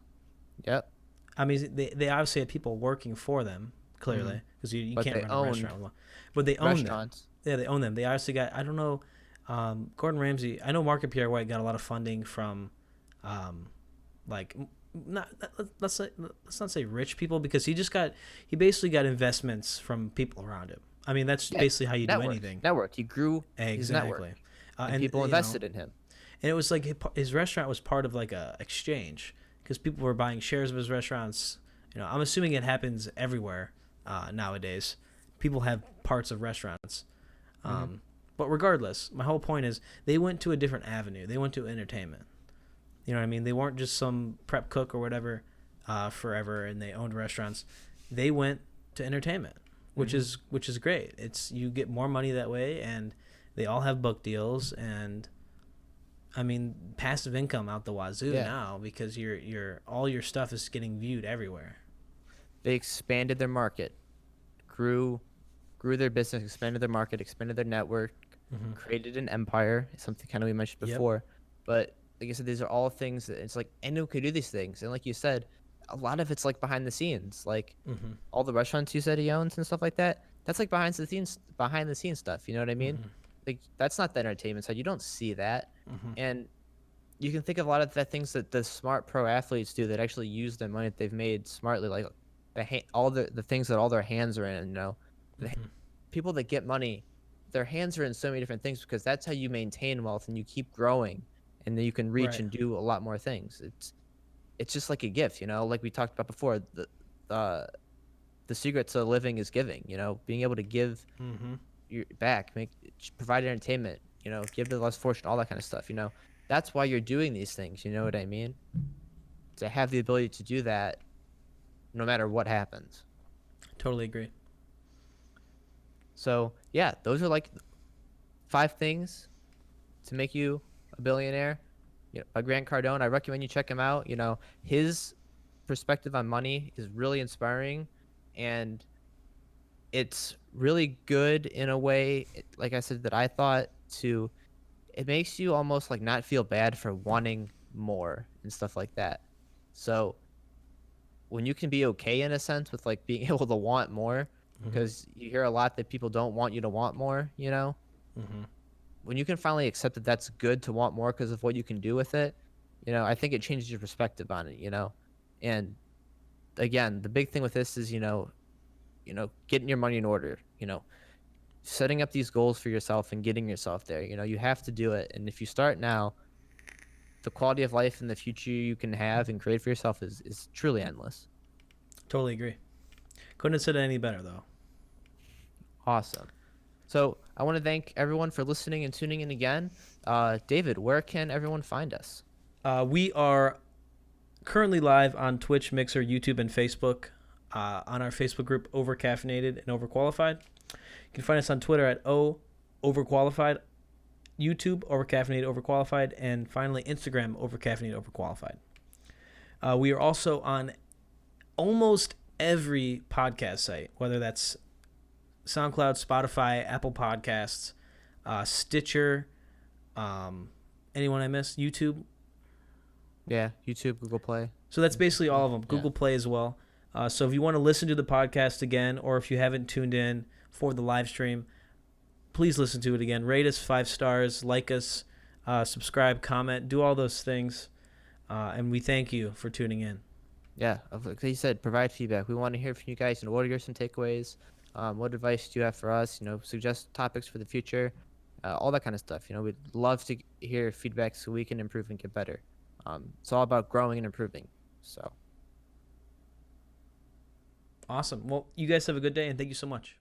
Yep. I mean, they obviously had people working for them, Hmm. clearly, because you But can't they run a owned restaurant alone. But they own them. restaurants. Yeah, they own them. They obviously got, I don't know, Gordon Ramsay, I know Marco Pierre White got a lot of funding from, um, like, not let's not say rich people, because he basically got investments from people around him. I mean, that's Yeah. basically how you do Network. anything. Network. He grew his network, Exactly. and people invested in him. And it was like his restaurant was part of like a exchange, because people were buying shares of his restaurants. I'm assuming it happens everywhere nowadays. People have parts of restaurants. Hmm. But regardless, my whole point is they went to a different avenue. They went to entertainment. You know what I mean? They weren't just some prep cook or whatever forever, and they owned restaurants. They went to entertainment, which Hmm. is great. You get more money that way, and they all have book deals, and I mean passive income out the wazoo Yeah. now, because all your stuff is getting viewed everywhere. They expanded their market, grew their business, expanded their market, expanded their network, Hmm. created an empire, something kind of we mentioned Yep. before. But like I said, these are all things that it's like anyone could do these things. And like you said, a lot of it's like behind the scenes. Like Hmm. all the restaurants you said he owns and stuff like that, that's like behind the scenes stuff. You know what I mean? Hmm. Like that's not the entertainment side. You don't see that. Hmm. And you can think of a lot of the things that the smart pro athletes do that actually use the money that they've made smartly, like all the things that all their hands are in. The, Hmm. people that get money, their hands are in so many different things because that's how you maintain wealth and you keep growing, and then you can reach Right. and do a lot more things. It's just like a gift, like we talked about before. Uh, the secret to living is giving. Being able to give Hmm. your back, provide entertainment. Give to the less fortunate, all that kind of stuff. That's why you're doing these things. You know what I mean? To have the ability to do that, no matter what happens. Totally agree. So yeah, those are like 5 things to make you a billionaire. By Grant Cardone. I recommend you check him out. His perspective on money is really inspiring, and it's really good in a way. Like I said, that I thought to. It makes you almost like not feel bad for wanting more and stuff like that. So when you can be okay in a sense with like being able to want more, Hmm. because you hear a lot that people don't want you to want more. Hmm. When you can finally accept that that's good to want more because of what you can do with it, I think it changes your perspective on it. And again, the big thing with this is, getting your money in order, setting up these goals for yourself and getting yourself there. You have to do it. And if you start now, the quality of life in the future you can have and create for yourself is truly endless. Totally agree. Couldn't have said it any better, though. Awesome. So I want to thank everyone for listening and tuning in again. David, where can everyone find us? We are currently live on Twitch, Mixer, YouTube, and Facebook. On our Facebook group, Overcaffeinated and Overqualified. You can find us on Twitter at Overqualified, YouTube, Overcaffeinated Overqualified, and finally Instagram, Overcaffeinated Overqualified. We are also on almost every podcast site, whether that's SoundCloud, Spotify, Apple Podcasts, Stitcher, anyone I missed, YouTube. Yeah, YouTube, Google Play. So that's basically all of them. Yeah. Google Play as well. So if you want to listen to the podcast again, or if you haven't tuned in for the live stream, please listen to it again. Rate us 5 stars, like us, subscribe, comment, do all those things. And we thank you for tuning in. Yeah, like you said, provide feedback. We want to hear from you guys. What are some takeaways? What advice do you have for us? Suggest topics for the future, all that kind of stuff. We'd love to hear feedback so we can improve and get better. It's all about growing and improving. So Awesome. Well, you guys have a good day, and thank you so much.